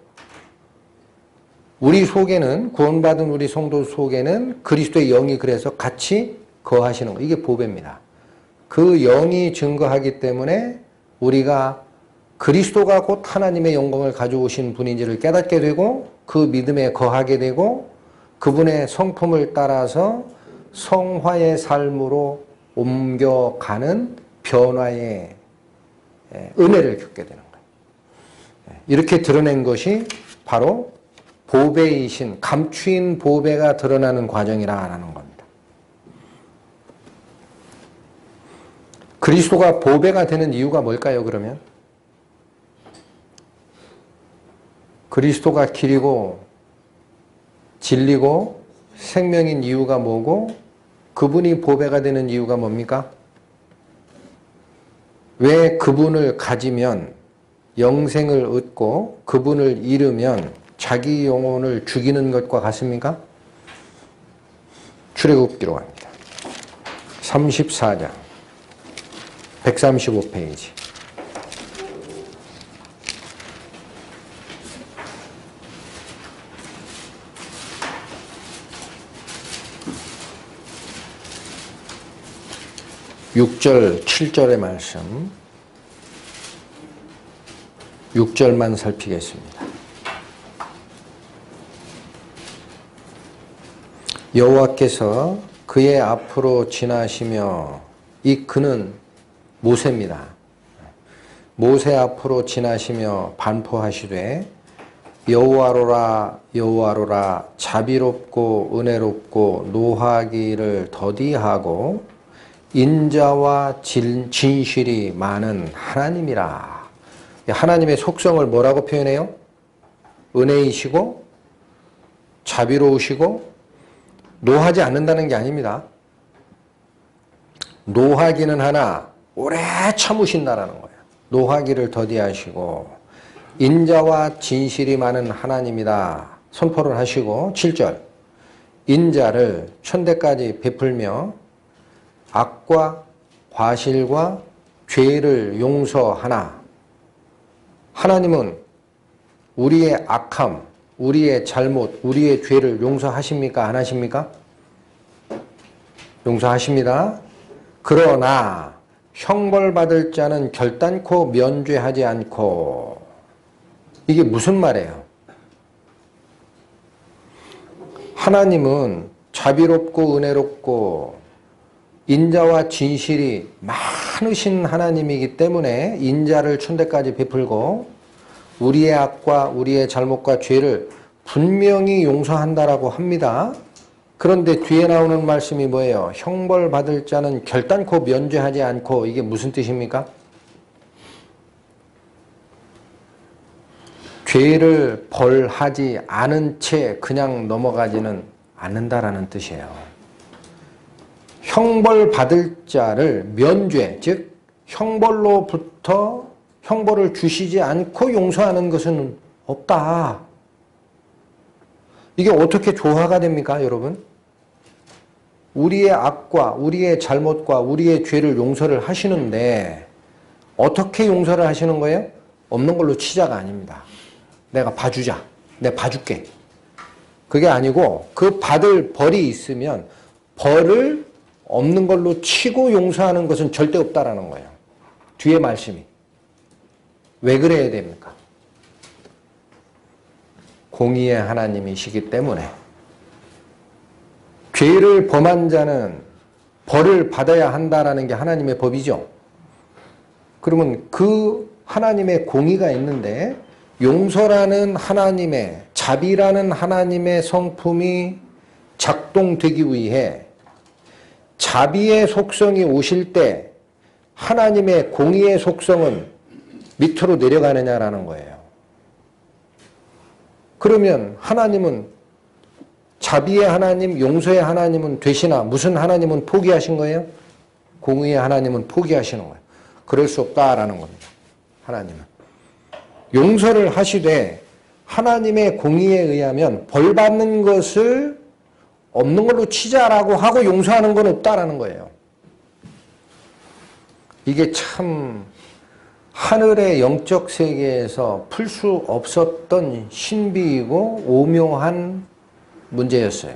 우리 속에는, 구원받은 우리 성도 속에는 그리스도의 영이 그래서 같이 거하시는 거. 이게 보배입니다. 그 영이 증거하기 때문에 우리가 그리스도가 곧 하나님의 영광을 가져오신 분인지를 깨닫게 되고 그 믿음에 거하게 되고 그분의 성품을 따라서 성화의 삶으로 옮겨가는 변화의 은혜를 겪게 되는 거예요. 이렇게 드러낸 것이 바로 보배이신, 감추인 보배가 드러나는 과정이라는 겁니다. 그리스도가 보배가 되는 이유가 뭘까요, 그러면? 그리스도가 길이고 진리고 생명인 이유가 뭐고 그분이 보배가 되는 이유가 뭡니까? 왜 그분을 가지면 영생을 얻고 그분을 잃으면 자기 영혼을 죽이는 것과 같습니까? 출애굽기로 갑니다. 34장 135페이지. 육 절 7절의 말씀 6절만 살피겠습니다. 여호와께서 그의 앞으로 지나시며, 이 그는 모세입니다. 모세 앞으로 지나시며 반포하시되 여호와로라 여호와로라 자비롭고 은혜롭고 노하기를 더디하고 인자와 진실이 많은 하나님이라. 하나님의 속성을 뭐라고 표현해요? 은혜이시고 자비로우시고 노하지 않는다는 게 아닙니다. 노하기는 하나 오래 참으신다라는 거예요. 노하기를 더디하시고 인자와 진실이 많은 하나님이다 선포를 하시고 7절 인자를 천대까지 베풀며 악과 과실과 죄를 용서하나. 하나님은 우리의 악함, 우리의 잘못, 우리의 죄를 용서하십니까? 안 하십니까? 용서하십니다. 그러나 형벌받을 자는 결단코 면죄하지 않고. 이게 무슨 말이에요? 하나님은 자비롭고 은혜롭고 인자와 진실이 많으신 하나님이기 때문에 인자를 천대까지 베풀고 우리의 악과 우리의 잘못과 죄를 분명히 용서한다라고 합니다. 그런데 뒤에 나오는 말씀이 뭐예요? 형벌받을 자는 결단코 면죄하지 않고. 이게 무슨 뜻입니까? 죄를 벌하지 않은 채 그냥 넘어가지는 않는다라는 뜻이에요. 형벌받을 자를 면죄, 즉 형벌로부터 형벌을 주시지 않고 용서하는 것은 없다. 이게 어떻게 조화가 됩니까, 여러분? 우리의 악과 우리의 잘못과 우리의 죄를 용서를 하시는데 어떻게 용서를 하시는 거예요? 없는 걸로 치자가 아닙니다. 내가 봐주자. 내가 봐줄게. 그게 아니고 그 받을 벌이 있으면 벌을 없는 걸로 치고 용서하는 것은 절대 없다라는 거예요. 뒤에 말씀이. 왜 그래야 됩니까? 공의의 하나님이시기 때문에 죄를 범한 자는 벌을 받아야 한다라는 게 하나님의 법이죠. 그러면 그 하나님의 공의가 있는데 용서라는 하나님의, 자비라는 하나님의 성품이 작동되기 위해 자비의 속성이 오실 때 하나님의 공의의 속성은 밑으로 내려가느냐라는 거예요. 그러면 하나님은 자비의 하나님, 용서의 하나님은 되시나 무슨 하나님은 포기하신 거예요? 공의의 하나님은 포기하시는 거예요. 그럴 수 없다라는 겁니다. 하나님은. 용서를 하시되 하나님의 공의에 의하면 벌 받는 것을 없는 걸로 치자라고 하고 용서하는 건 없다라는 거예요. 이게 참 하늘의 영적 세계에서 풀 수 없었던 신비이고 오묘한 문제였어요.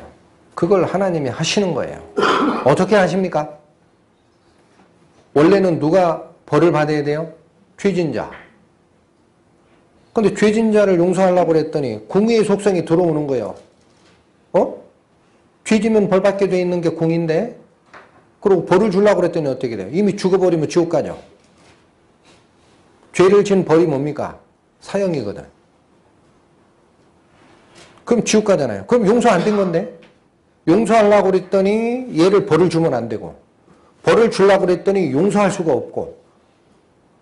그걸 하나님이 하시는 거예요. 어떻게 하십니까? 원래는 누가 벌을 받아야 돼요? 죄진 자. 근데 죄진 자를 용서하려고 그랬더니 공의의 속성이 들어오는 거예요. 죄지면 벌 받게 돼 있는 게 공인데, 그리고 벌을 주려고 그랬더니 어떻게 돼요? 이미 죽어버리면 지옥 가죠. 죄를 지은 벌이 뭡니까? 사형이거든. 그럼 지옥 가잖아요. 그럼 용서 안 된 건데? 용서하려고 그랬더니 얘를 벌을 주면 안 되고, 벌을 주려고 그랬더니 용서할 수가 없고,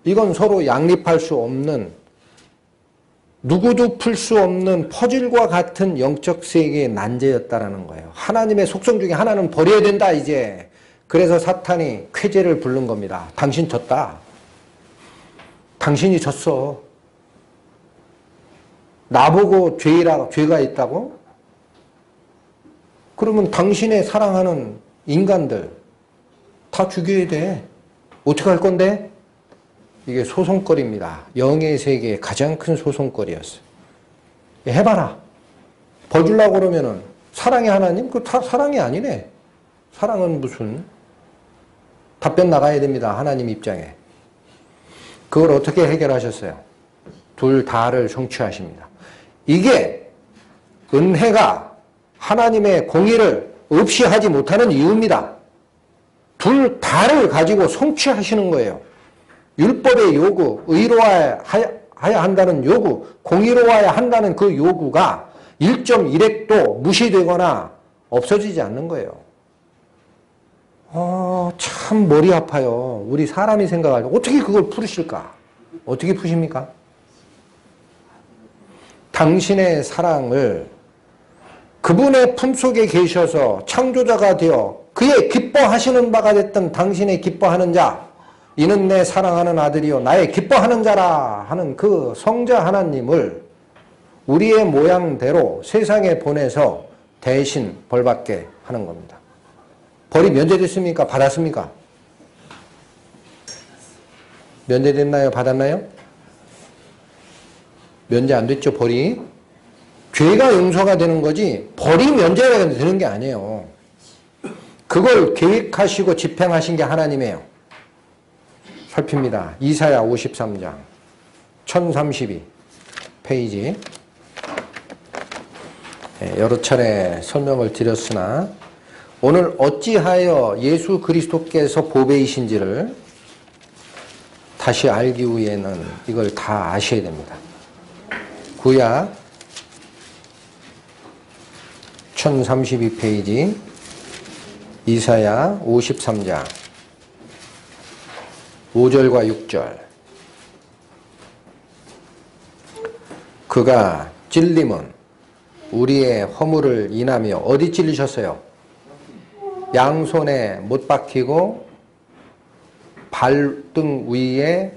이건 서로 양립할 수 없는, 누구도 풀 수 없는 퍼즐과 같은 영적 세계의 난제였다라는 거예요. 하나님의 속성 중에 하나는 버려야 된다, 이제. 그래서 사탄이 쾌재를 부른 겁니다. 당신 졌다. 당신이 졌어. 나보고 죄가 있다고? 그러면 당신의 사랑하는 인간들 다 죽여야 돼. 어떻게 할 건데? 이게 소송거리입니다. 영의 세계의 가장 큰 소송거리였어요. 해봐라. 벌 주려고 그러면은 사랑의 하나님? 사랑이 아니네. 사랑은 무슨? 답변 나가야 됩니다. 하나님 입장에. 그걸 어떻게 해결하셨어요? 둘 다를 성취하십니다. 이게 은혜가 하나님의 공의를 없이 하지 못하는 이유입니다. 둘 다를 가지고 성취하시는 거예요. 율법의 요구, 의로워야 한다는 요구, 공의로워야 한다는 그 요구가 1.1핵도 무시되거나 없어지지 않는 거예요. 참 머리 아파요. 우리 사람이 생각할 때 어떻게 그걸 풀으실까? 어떻게 푸십니까? 당신의 사랑을 그분의 품속에 계셔서 창조자가 되어 그의 기뻐하시는 바가 됐던 당신의 기뻐하는 자, 이는 내 사랑하는 아들이요 나의 기뻐하는 자라 하는 그 성자 하나님을 우리의 모양대로 세상에 보내서 대신 벌받게 하는 겁니다. 벌이 면제됐습니까? 받았습니까? 면제됐나요? 받았나요? 면제 안 됐죠, 벌이? 죄가 용서가 되는 거지 벌이 면제가 되는 게 아니에요. 그걸 계획하시고 집행하신 게 하나님이에요. 살핍니다. 이사야 53장 1032 페이지. 여러 차례 설명을 드렸으나 오늘 어찌하여 예수 그리스도께서 보배이신지를 다시 알기 위해는 이걸 다 아셔야 됩니다. 구약 1032페이지 이사야 53장 5절과 6절. 그가 찔림은 우리의 허물을 인하며 어디 찔리셨어요? 양손에 못 박히고 발등 위에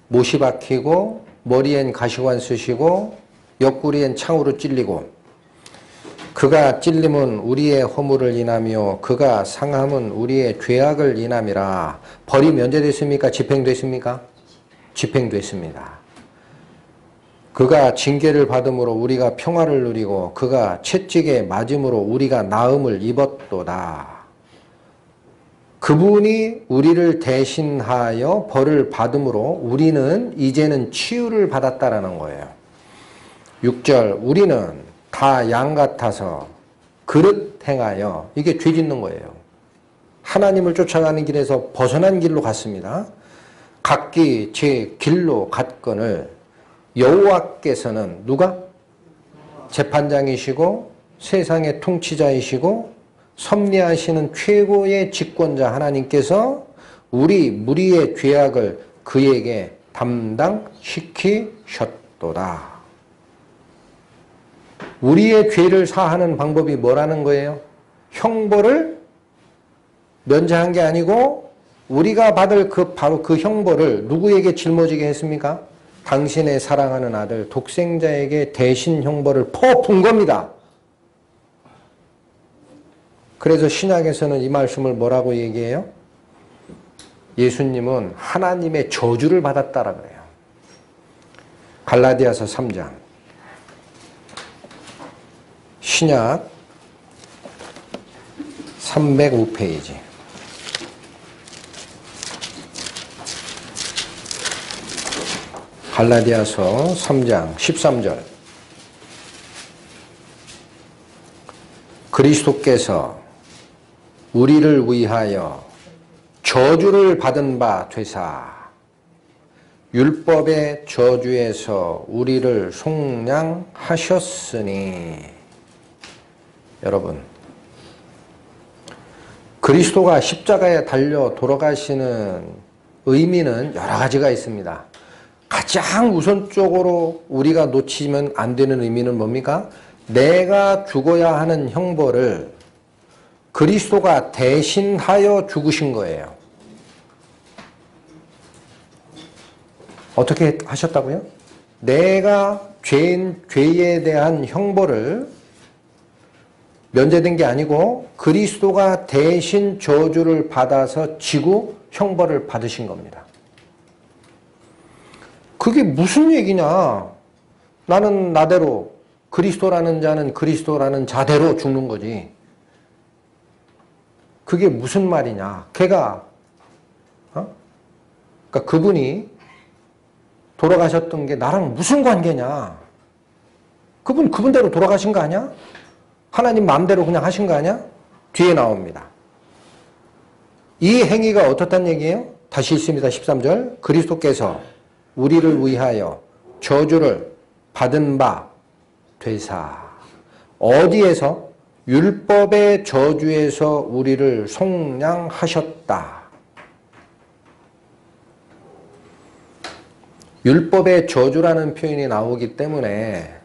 못이 박히고 머리엔 가시관 쓰시고 옆구리엔 창으로 찔리고 그가 찔림은 우리의 허물을 인하며 그가 상함은 우리의 죄악을 인함이라. 벌이 면제됐습니까? 집행됐습니까? 집행됐습니다. 그가 징계를 받음으로 우리가 평화를 누리고 그가 채찍에 맞음으로 우리가 나음을 입었도다. 그분이 우리를 대신하여 벌을 받음으로 우리는 이제는 치유를 받았다라는 거예요. 6절 우리는 다 양 같아서 그릇 행하여, 이게 죄 짓는 거예요. 하나님을 쫓아가는 길에서 벗어난 길로 갔습니다. 각기 제 길로 갔거늘 여호와께서는 누가? 재판장이시고 세상의 통치자이시고 섭리하시는 최고의 집권자 하나님께서 우리 무리의 죄악을 그에게 담당시키셨도다. 우리의 죄를 사하는 방법이 뭐라는 거예요? 형벌을 면제한 게 아니고 우리가 받을 바로 그 형벌을 누구에게 짊어지게 했습니까? 당신의 사랑하는 아들 독생자에게 대신 형벌을 퍼부은 겁니다. 그래서 신약에서는 이 말씀을 뭐라고 얘기해요? 예수님은 하나님의 저주를 받았다라 그래요. 갈라디아서 3장. 신약 305페이지. 갈라디아서 3장 13절. 그리스도께서 우리를 위하여 저주를 받은 바 되사 율법의 저주에서 우리를 속량하셨으니. 여러분, 그리스도가 십자가에 달려 돌아가시는 의미는 여러 가지가 있습니다. 가장 우선적으로 우리가 놓치면 안 되는 의미는 뭡니까? 내가 죽어야 하는 형벌을 그리스도가 대신하여 죽으신 거예요. 어떻게 하셨다고요? 내가 죄에 대한 형벌을 면제된 게 아니고 그리스도가 대신 저주를 받아서 지고 형벌을 받으신 겁니다. 그게 무슨 얘기냐? 나는 나대로, 그리스도라는 자는 그리스도라는 자대로 죽는 거지. 그게 무슨 말이냐? 걔가 그러니까 그분이 돌아가셨던 게 나랑 무슨 관계냐? 그분대로 돌아가신 거 아니야? 하나님 마음대로 그냥 하신 거 아니야? 뒤에 나옵니다. 이 행위가 어떻단 얘기예요? 다시 읽습니다. 13절. 그리스도께서 우리를 위하여 저주를 받은 바 되사. 어디에서? 율법의 저주에서 우리를 속량하셨다. 율법의 저주라는 표현이 나오기 때문에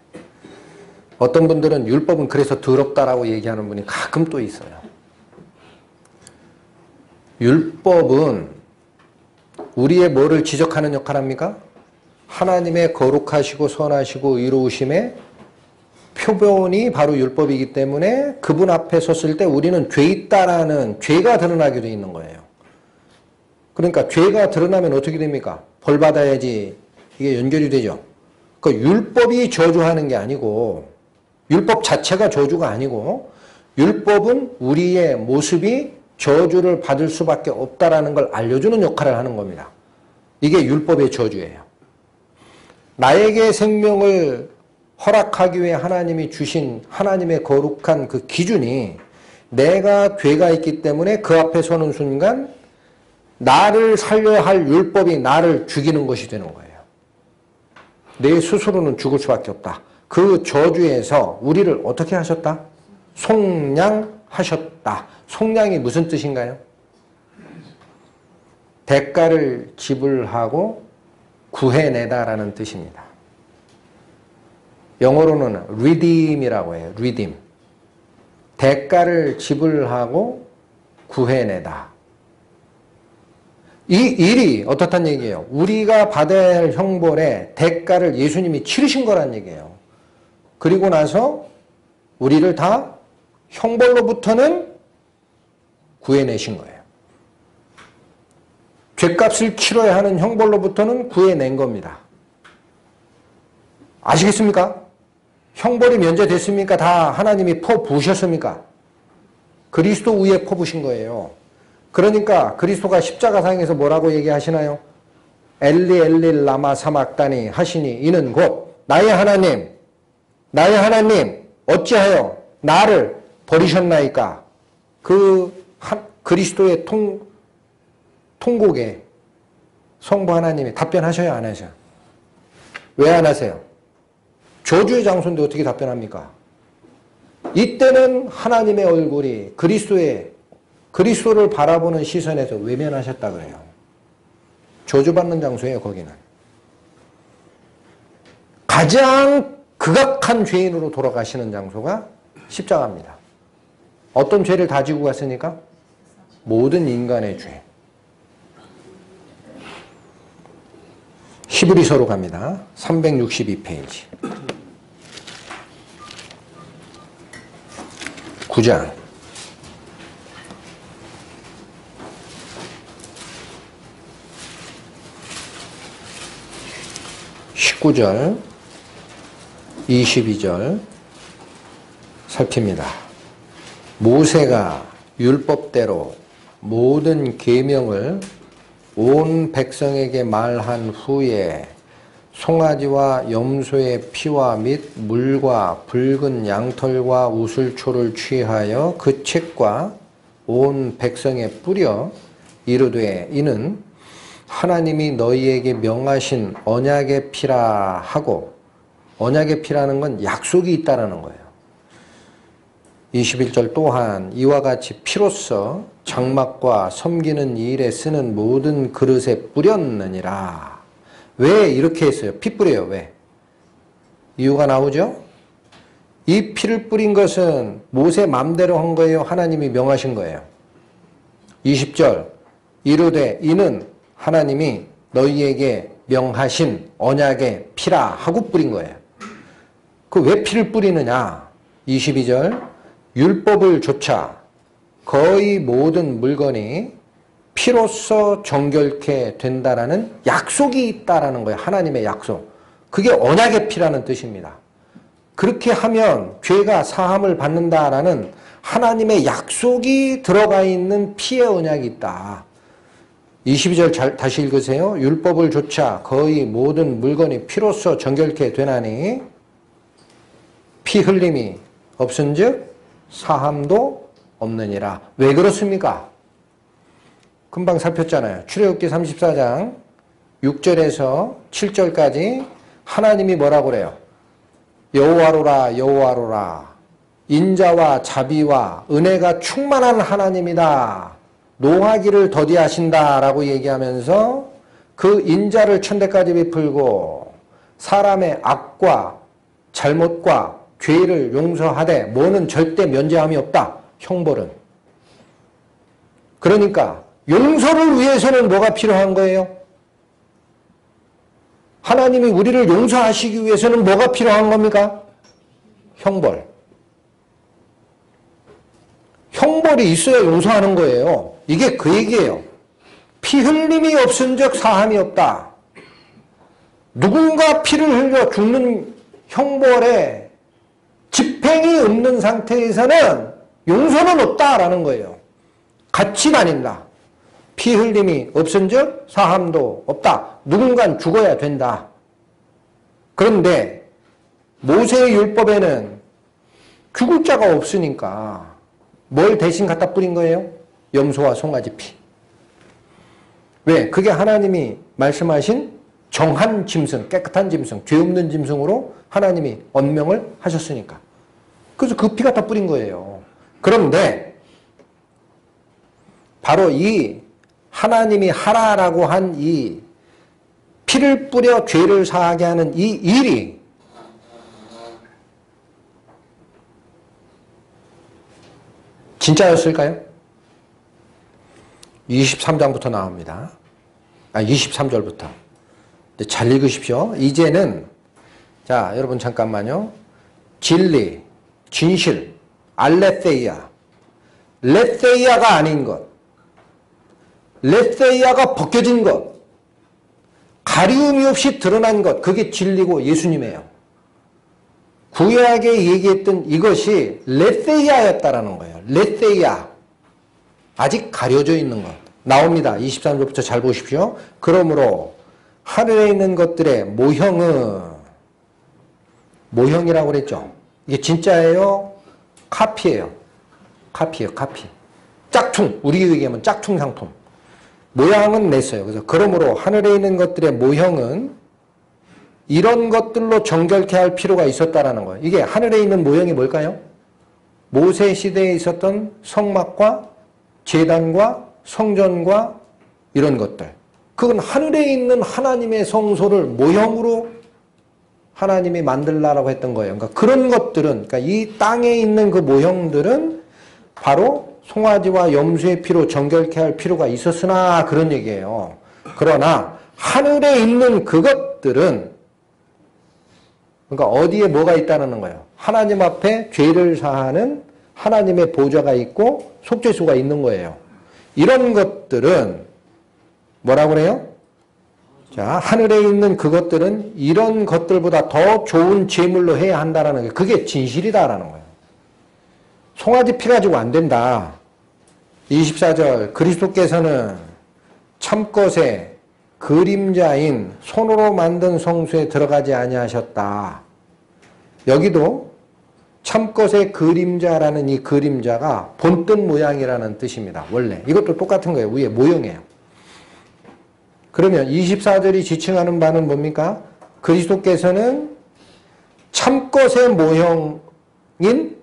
어떤 분들은 율법은 그래서 더럽다라고 얘기하는 분이 가끔 또 있어요. 율법은 우리의 뭐를 지적하는 역할을 합니까? 하나님의 거룩하시고 선하시고 의로우심의 표본이 바로 율법이기 때문에 그분 앞에 섰을 때 우리는 죄 있다라는 죄가 드러나게 돼 있는 거예요. 그러니까 죄가 드러나면 어떻게 됩니까? 벌 받아야지 이게 연결이 되죠. 그 율법이 저주하는 게 아니고, 율법 자체가 저주가 아니고, 율법은 우리의 모습이 저주를 받을 수밖에 없다라는 걸 알려주는 역할을 하는 겁니다. 이게 율법의 저주예요. 나에게 생명을 허락하기 위해 하나님이 주신 하나님의 거룩한 그 기준이 내가 죄가 있기 때문에 그 앞에 서는 순간 나를 살려야 할 율법이 나를 죽이는 것이 되는 거예요. 내 스스로는 죽을 수밖에 없다. 그 저주에서 우리를 어떻게 하셨다? 속량하셨다. 속량이 무슨 뜻인가요? 대가를 지불하고 구해내다라는 뜻입니다. 영어로는 redeem이라고 해요. redeem. 대가를 지불하고 구해내다. 이 일이 어떻단 얘기예요? 우리가 받아야 할 형벌의 대가를 예수님이 치르신 거란 얘기예요. 그리고 나서 우리를 다 형벌로부터는 구해내신 거예요. 죄값을 치러야 하는 형벌로부터는 구해낸 겁니다. 아시겠습니까? 형벌이 면제됐습니까? 다 하나님이 퍼부으셨습니까? 그리스도 위에 퍼부으신 거예요. 그러니까 그리스도가 십자가상에서 뭐라고 얘기하시나요? 엘리 엘리 라마 사막다니 하시니 이는 곧 나의 하나님 어찌하여 나를 버리셨나이까? 그리스도의 통곡에 성부 하나님이 답변하셔야 안 하셔요? 왜 안 하세요? 저주의 장소인데 어떻게 답변합니까? 이때는 하나님의 얼굴이 그리스도를 바라보는 시선에서 외면하셨다 그래요. 저주받는 장소예요, 거기는. 가장 극악한 죄인으로 돌아가시는 장소가 십자가입니다. 어떤 죄를 다 지고 갔으니까? 모든 인간의 죄. 히브리서로 갑니다. 362페이지. 9장. 19절, 22절 살핍니다. 모세가 율법대로 모든 계명을 온 백성에게 말한 후에 송아지와 염소의 피와 및 물과 붉은 양털과 우슬초를 취하여 그 책과 온 백성에 뿌려 이르되 이는 하나님이 너희에게 명하신 언약의 피라 하고, 언약의 피라는 건 약속이 있다라는 거예요. 21절 또한 이와 같이 피로써 장막과 섬기는 일에 쓰는 모든 그릇에 뿌렸느니라. 왜 이렇게 했어요? 피 뿌려요. 왜? 이유가 나오죠? 이 피를 뿌린 것은 모세 맘대로 한 거예요? 하나님이 명하신 거예요? 20절 이르되 이는 하나님이 너희에게 명하신 언약의 피라 하고 뿌린 거예요. 그 왜 피를 뿌리느냐? 22절 율법을 조차 거의 모든 물건이 피로써 정결케 된다라는 약속이 있다라는 거예요. 하나님의 약속. 그게 언약의 피라는 뜻입니다. 그렇게 하면 죄가 사함을 받는다라는 하나님의 약속이 들어가 있는 피의 언약이 있다. 22절 다시 읽으세요. 율법을 조차 거의 모든 물건이 피로써 정결케 되나니 피 흘림이 없은즉 사함도 없느니라. 왜 그렇습니까? 금방 살폈잖아요. 출애굽기 34장 6절에서 7절까지 하나님이 뭐라고 그래요? 여호와로라 여호와로라 인자와 자비와 은혜가 충만한 하나님이다. 노하기를 더디하신다 라고 얘기하면서 그 인자를 천대까지 베풀고 사람의 악과 잘못과 죄를 용서하되 뭐는 절대 면제함이 없다. 형벌은. 그러니까 용서를 위해서는 뭐가 필요한 거예요? 하나님이 우리를 용서하시기 위해서는 뭐가 필요한 겁니까? 형벌. 형벌이 있어야 용서하는 거예요. 이게 그 얘기예요. 피 흘림이 없은즉 사함이 없다. 누군가 피를 흘려 죽는 형벌에 집행이 없는 상태에서는 용서는 없다라는 거예요. 같이 다닌다. 피 흘림이 없은즉 사함도 없다. 누군가는 죽어야 된다. 그런데 모세의 율법에는 죽을 자가 없으니까 뭘 대신 갖다 뿌린 거예요? 염소와 송아지 피. 왜? 그게 하나님이 말씀하신 정한 짐승, 깨끗한 짐승, 죄 없는 짐승으로 하나님이 언명을 하셨으니까. 그래서 그 피 갖다 뿌린 거예요. 그런데 바로 이 하나님이 하라라고 한 이 피를 뿌려 죄를 사하게 하는 이 일이 진짜였을까요? 23장부터 나옵니다. 23절부터. 잘 읽으십시오. 이제는 자, 여러분 잠깐만요. 진리, 진실, 알레세이아. 레세이아가 아닌 것. 레세이아가 벗겨진 것. 가리움이 없이 드러난 것. 그게 진리고 예수님이에요. 구약에 얘기했던 이것이 레세이아였다라는 거예요. 레세이아. 아직 가려져 있는 것. 나옵니다. 23절부터 잘 보십시오. 그러므로 하늘에 있는 것들의 모형이라고 그랬죠. 이게 진짜예요? 카피예요. 카피예요. 카피. 짝퉁. 우리 얘기하면 짝퉁 상품. 모양은 냈어요. 그래서 그러므로 하늘에 있는 것들의 모형은 이런 것들로 정결케 할 필요가 있었다라는 거예요. 이게 하늘에 있는 모형이 뭘까요? 모세 시대에 있었던 성막과 제단과 성전과 이런 것들. 그건 하늘에 있는 하나님의 성소를 모형으로 하나님이 만들라라고 했던 거예요. 그러니까 그런 것들은, 그러니까 이 땅에 있는 그 모형들은 바로 송아지와 염소의 피로 정결케 할 필요가 있었으나 그런 얘기예요. 그러나 하늘에 있는 그것들은, 그러니까 어디에 뭐가 있다는 거예요. 하나님 앞에 죄를 사하는 하나님의 보좌가 있고 속죄수가 있는 거예요. 이런 것들은 뭐라고 그래요? 자, 하늘에 있는 그것들은 이런 것들보다 더 좋은 제물로 해야 한다는 게, 그게 진실이다라는 거예요. 송아지 피 가지고 안 된다. 24절, 그리스도께서는 참것의 그림자인 손으로 만든 성소에 들어가지 아니하셨다. 여기도 참것의 그림자라는 이 그림자가 본뜻 모양이라는 뜻입니다. 원래 이것도 똑같은 거예요. 위에 모형이에요. 그러면 24절이 지칭하는 바는 뭡니까? 그리스도께서는 참것의 모형인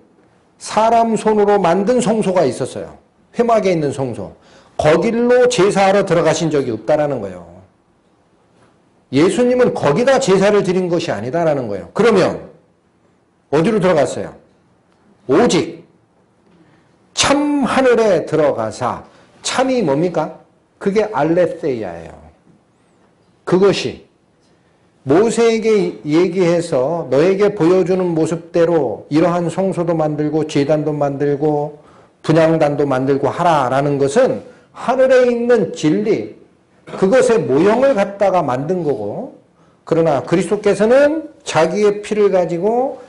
사람 손으로 만든 성소가 있었어요. 회막에 있는 성소. 거길로 제사하러 들어가신 적이 없다라는 거예요. 예수님은 거기다 제사를 드린 것이 아니다라는 거예요. 그러면 어디로 들어갔어요? 오직 참 하늘에 들어가사, 참이 뭡니까? 그게 알레세이아예요. 그것이 모세에게 얘기해서 너에게 보여주는 모습대로 이러한 성소도 만들고 제단도 만들고 분향단도 만들고 하라라는 것은 하늘에 있는 진리, 그것의 모형을 갖다가 만든 거고, 그러나 그리스도께서는 자기의 피를 가지고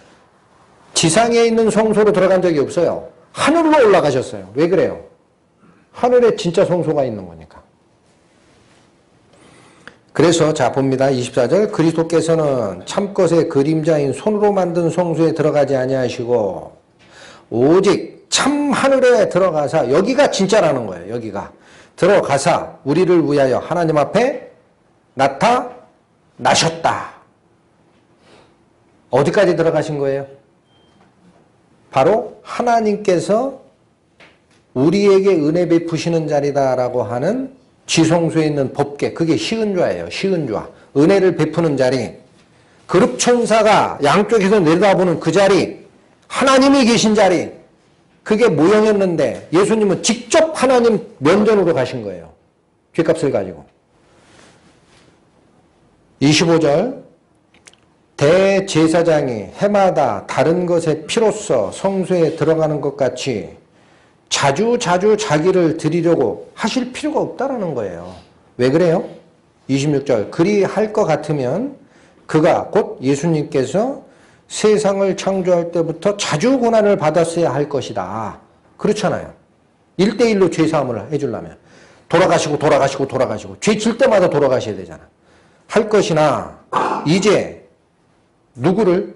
지상에 있는 성소로 들어간 적이 없어요. 하늘로 올라가셨어요. 왜 그래요? 하늘에 진짜 성소가 있는 거니까. 그래서 자 봅니다. 24절, 그리스도께서는 참것의 그림자인 손으로 만든 성소에 들어가지 아니하시고 오직 참 하늘에 들어가사, 여기가 진짜라는 거예요. 여기가 들어가사 우리를 위하여 하나님 앞에 나타나셨다. 어디까지 들어가신 거예요? 바로 하나님께서 우리에게 은혜 베푸시는 자리다라고 하는 지성소에 있는 법궤, 그게 시은좌예요. 시은좌. 은혜를 베푸는 자리. 그룹천사가 양쪽에서 내려다보는 그 자리. 하나님이 계신 자리. 그게 모형이었는데 예수님은 직접 하나님 면전으로 가신 거예요. 죗값을 가지고. 25절, 대제사장이 해마다 다른 것의 피로써 성소에 들어가는 것 같이 자주 자기를 드리려고 하실 필요가 없다라는 거예요. 왜 그래요? 26절, 그리 할 것 같으면 그가 곧 예수님께서 세상을 창조할 때부터 자주 고난을 받았어야 할 것이다. 그렇잖아요. 1대1로 죄사함을 해주려면 돌아가시고 죄 질 때마다 돌아가셔야 되잖아. 할 것이나 이제 누구를?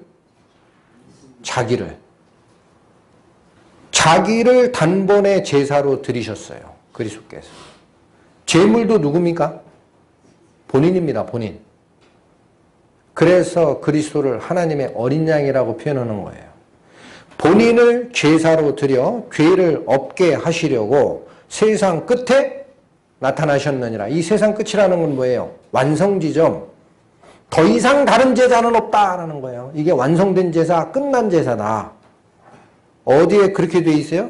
자기를 단번에 제사로 드리셨어요. 그리스도께서. 제물도 누굽니까? 본인입니다. 본인. 그래서 그리스도를 하나님의 어린 양이라고 표현하는 거예요. 본인을 제사로 드려 죄를 없게 하시려고 세상 끝에 나타나셨느니라. 이 세상 끝이라는 건 뭐예요? 완성지점. 더 이상 다른 제사는 없다라는 거예요. 이게 완성된 제사, 끝난 제사다. 어디에 그렇게 돼 있어요?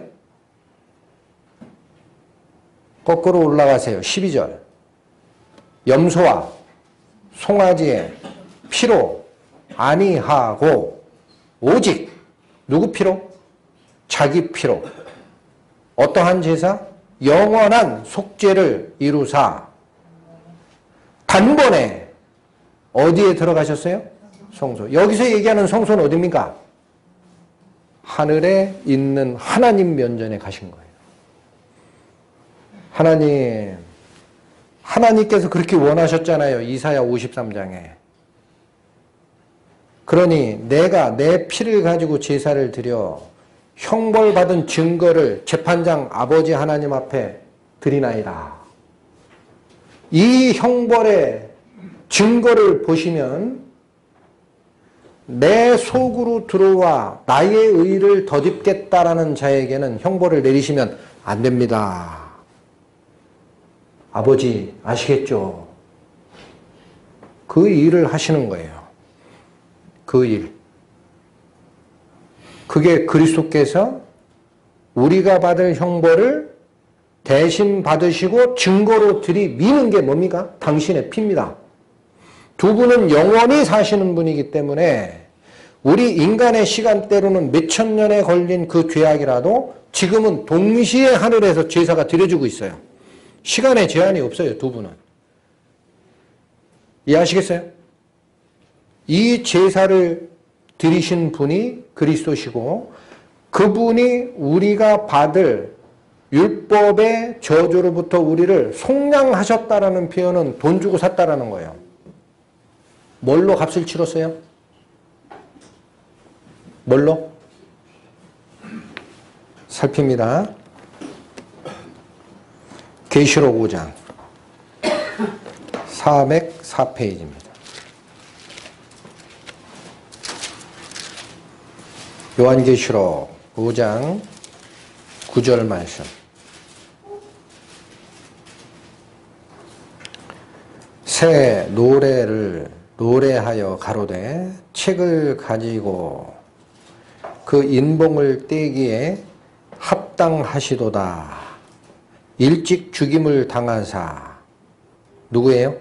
거꾸로 올라가세요. 12절. 염소와 송아지의 피로 아니하고 오직 누구 피로? 자기 피로. 어떠한 제사? 영원한 속죄를 이루사 단번에 어디에 들어가셨어요? 성소. 여기서 얘기하는 성소는 어디입니까? 하늘에 있는 하나님 면전에 가신 거예요. 하나님께서 그렇게 원하셨잖아요. 이사야 53장에. 그러니 내가 내 피를 가지고 제사를 드려 형벌받은 증거를 재판장 아버지 하나님 앞에 드리나이다. 이 형벌의 증거를 보시면 내 속으로 들어와 나의 의를 덧입겠다라는 자에게는 형벌을 내리시면 안 됩니다. 아버지 아시겠죠? 그 일을 하시는 거예요. 그 일. 그게 그리스도께서 우리가 받을 형벌을 대신 받으시고 증거로 들이미는 게 뭡니까? 당신의 피입니다. 두 분은 영원히 사시는 분이기 때문에 우리 인간의 시간대로는 몇천 년에 걸린 그 죄악이라도 지금은 동시에 하늘에서 제사가 드려지고 있어요. 시간에 제한이 없어요, 두 분은. 이해하시겠어요? 이 제사를 드리신 분이 그리스도시고 그분이 우리가 받을 율법의 저주로부터 우리를 속량하셨다라는 표현은 돈 주고 샀다라는 거예요. 뭘로 값을 치렀어요? 뭘로? 살핍니다. 계시록 5장 404페이지입니다. 요한계시록 5장 9절 말씀. 새 노래를 노래하여 가로되 책을 가지고 그 인봉을 떼기에 합당하시도다. 일찍 죽임을 당하사. 누구예요?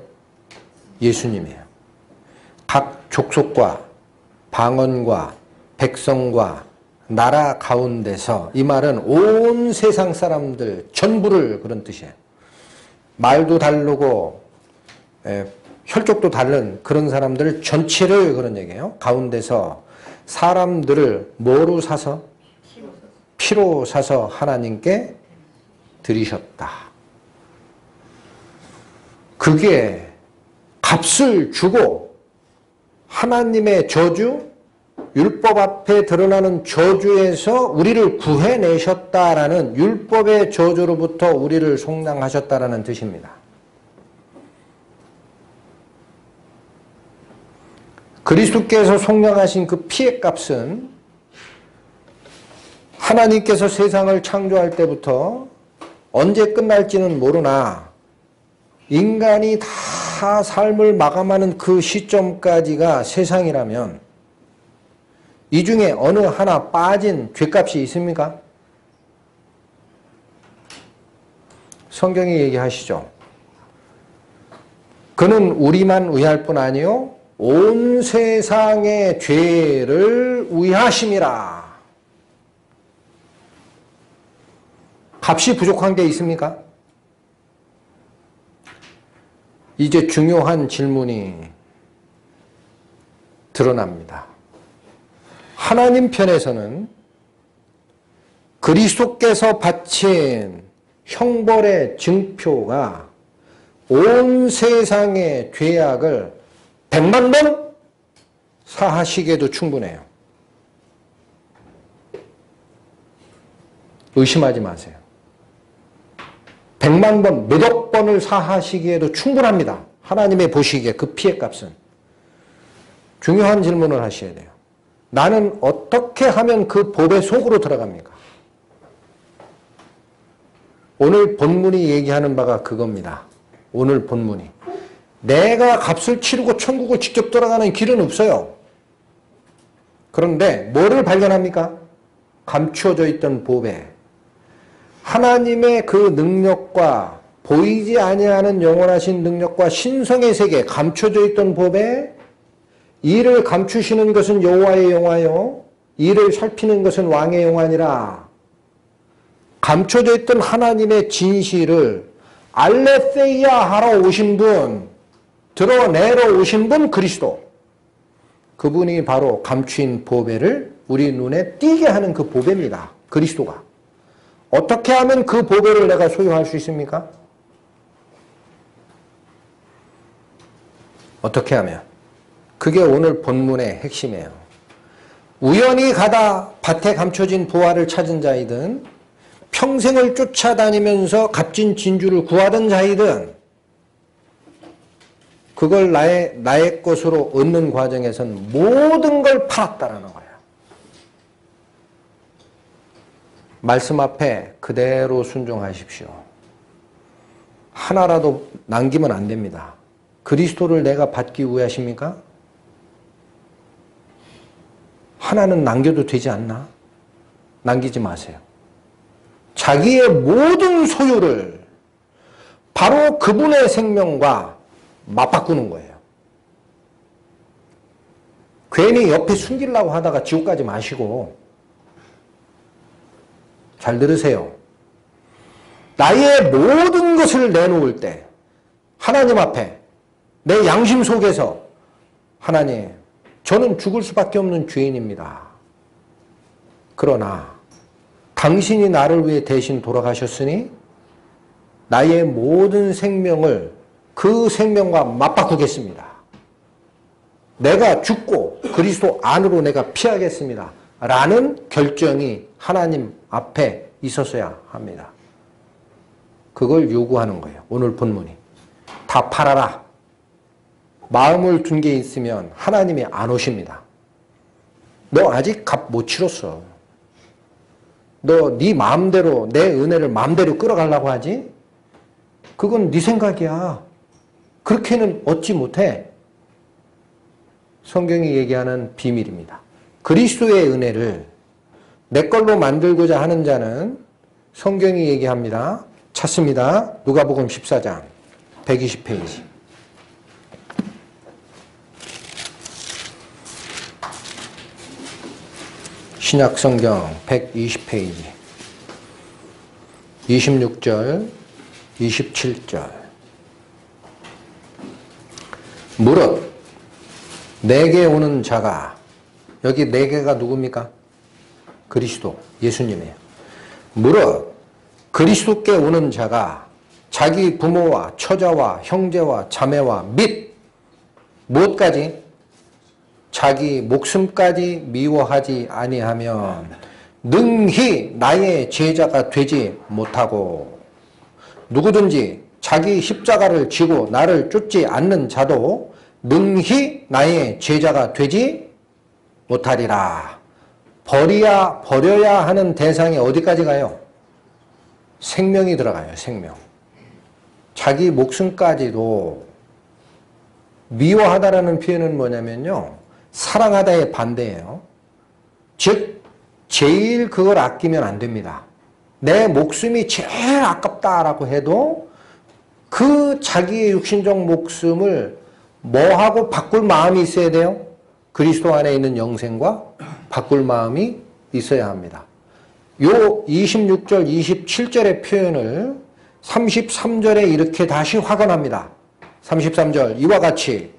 예수님이에요. 각 족속과 방언과 백성과 나라 가운데서, 이 말은 온 세상 사람들 전부를 그런 뜻이에요. 말도 다르고 혈족도 다른 그런 사람들 전체를 그런 얘기예요. 가운데서 사람들을 뭐로 사서? 피로 사서 하나님께 드리셨다. 그게 값을 주고 하나님의 저주, 율법 앞에 드러나는 저주에서 우리를 구해내셨다라는, 율법의 저주로부터 우리를 속량하셨다라는 뜻입니다. 그리스도께서 속량하신 그 피의 값은 하나님께서 세상을 창조할 때부터 언제 끝날지는 모르나 인간이 다 삶을 마감하는 그 시점까지가 세상이라면 이 중에 어느 하나 빠진 죄값이 있습니까? 성경이 얘기하시죠. 그는 우리만 위할 뿐 아니요 온 세상의 죄를 위하심이라. 값이 부족한 게 있습니까? 이제 중요한 질문이 드러납니다. 하나님 편에서는 그리스도께서 바친 형벌의 증표가 온 세상의 죄악을 100만 번 사하시기에도 충분해요. 의심하지 마세요. 100만 번, 몇억 번을 사하시기에도 충분합니다. 하나님의 보시기에 그 피의 값은. 중요한 질문을 하셔야 돼요. 나는 어떻게 하면 그 법의 속으로 들어갑니까? 오늘 본문이 얘기하는 바가 그겁니다. 오늘 본문이. 내가 값을 치르고 천국을 직접 들어가는 길은 없어요. 그런데 뭐를 발견합니까? 감추어져 있던 법에 하나님의 그 능력과 보이지 아니하는 영원하신 능력과 신성의 세계, 감춰져 있던 법에 이를 감추시는 것은 여호와의 영화요 이를 살피는 것은 왕의 영화니라. 감춰져 있던 하나님의 진실을 알레세이아 하러 오신 분, 드러내러 오신 분 그리스도. 그분이 바로 감추인 보배를 우리 눈에 띄게 하는 그 보배입니다. 그리스도가. 어떻게 하면 그 보배를 내가 소유할 수 있습니까? 어떻게 하면? 그게 오늘 본문의 핵심이에요. 우연히 가다 밭에 감춰진 보화를 찾은 자이든 평생을 쫓아다니면서 값진 진주를 구하던 자이든 그걸 나의 것으로 얻는 과정에선 모든 걸 팔았다라는 거예요. 말씀 앞에 그대로 순종하십시오. 하나라도 남기면 안 됩니다. 그리스도를 내가 받기 위해 하십니까? 하나는 남겨도 되지 않나? 남기지 마세요. 자기의 모든 소유를 바로 그분의 생명과 맞바꾸는 거예요. 괜히 옆에 숨기려고 하다가 지옥 가지 마시고, 잘 들으세요. 나의 모든 것을 내놓을 때 하나님 앞에 내 양심 속에서 하나님, 저는 죽을 수밖에 없는 죄인입니다. 그러나 당신이 나를 위해 대신 돌아가셨으니 나의 모든 생명을 그 생명과 맞바꾸겠습니다. 내가 죽고 그리스도 안으로 내가 피하겠습니다. 라는 결정이 하나님 앞에 있었어야 합니다. 그걸 요구하는 거예요. 오늘 본문이. 다 팔아라. 마음을 둔 게 있으면 하나님이 안 오십니다. 너 아직 값 못 치렀어. 너 네 마음대로 내 은혜를 마음대로 끌어가려고 하지? 그건 네 생각이야. 그렇게는 얻지 못해. 성경이 얘기하는 비밀입니다. 그리스도의 은혜를 내 걸로 만들고자 하는 자는 성경이 얘기합니다. 찾습니다. 누가복음 14장 120페이지. 신약성경 120페이지 26절 27절 무릇 내게 오는 자가, 여기 내게가 누굽니까? 그리스도, 예수님이에요. 무릇 그리스도께 오는 자가 자기 부모와 처자와 형제와 자매와 및 무엇까지? 자기 목숨까지 미워하지 아니하면 능히 나의 제자가 되지 못하고, 누구든지 자기 십자가를 지고 나를 쫓지 않는 자도 능히 나의 제자가 되지 못하리라. 버려야 하는 대상이 어디까지 가요? 생명이 들어가요. 생명. 자기 목숨까지도. 미워하다라는 표현은 뭐냐면요, 사랑하다의 반대예요. 즉 제일 그걸 아끼면 안 됩니다. 내 목숨이 제일 아깝다라고 해도 그 자기의 육신적 목숨을 뭐하고 바꿀 마음이 있어야 돼요? 그리스도 안에 있는 영생과 바꿀 마음이 있어야 합니다. 요 26절, 27절의 표현을 33절에 이렇게 다시 확언합니다. 33절, 이와 같이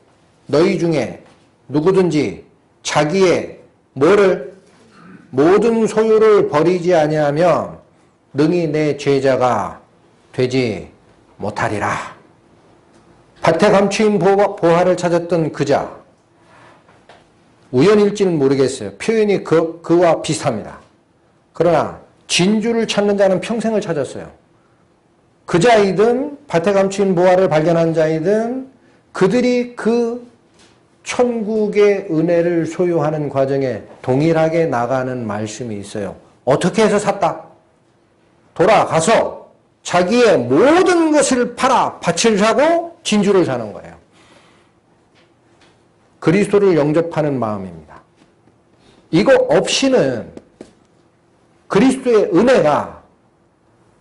너희 중에 누구든지 자기의 뭐를? 모든 소유를 버리지 아니하면 능히 내 제자가 되지 못하리라. 밭에 감추인 보화를 찾았던 그자, 우연일지는 모르겠어요. 표현이 그와 비슷합니다. 그러나 진주를 찾는 자는 평생을 찾았어요. 그자이든 밭에 감추인 보화를 발견한 자이든 그들이 그 천국의 은혜를 소유하는 과정에 동일하게 나가는 말씀이 있어요. 어떻게 해서 샀다? 돌아가서 자기의 모든 것을 팔아 밭을 사고 진주를 사는 거예요. 그리스도를 영접하는 마음입니다. 이거 없이는 그리스도의 은혜가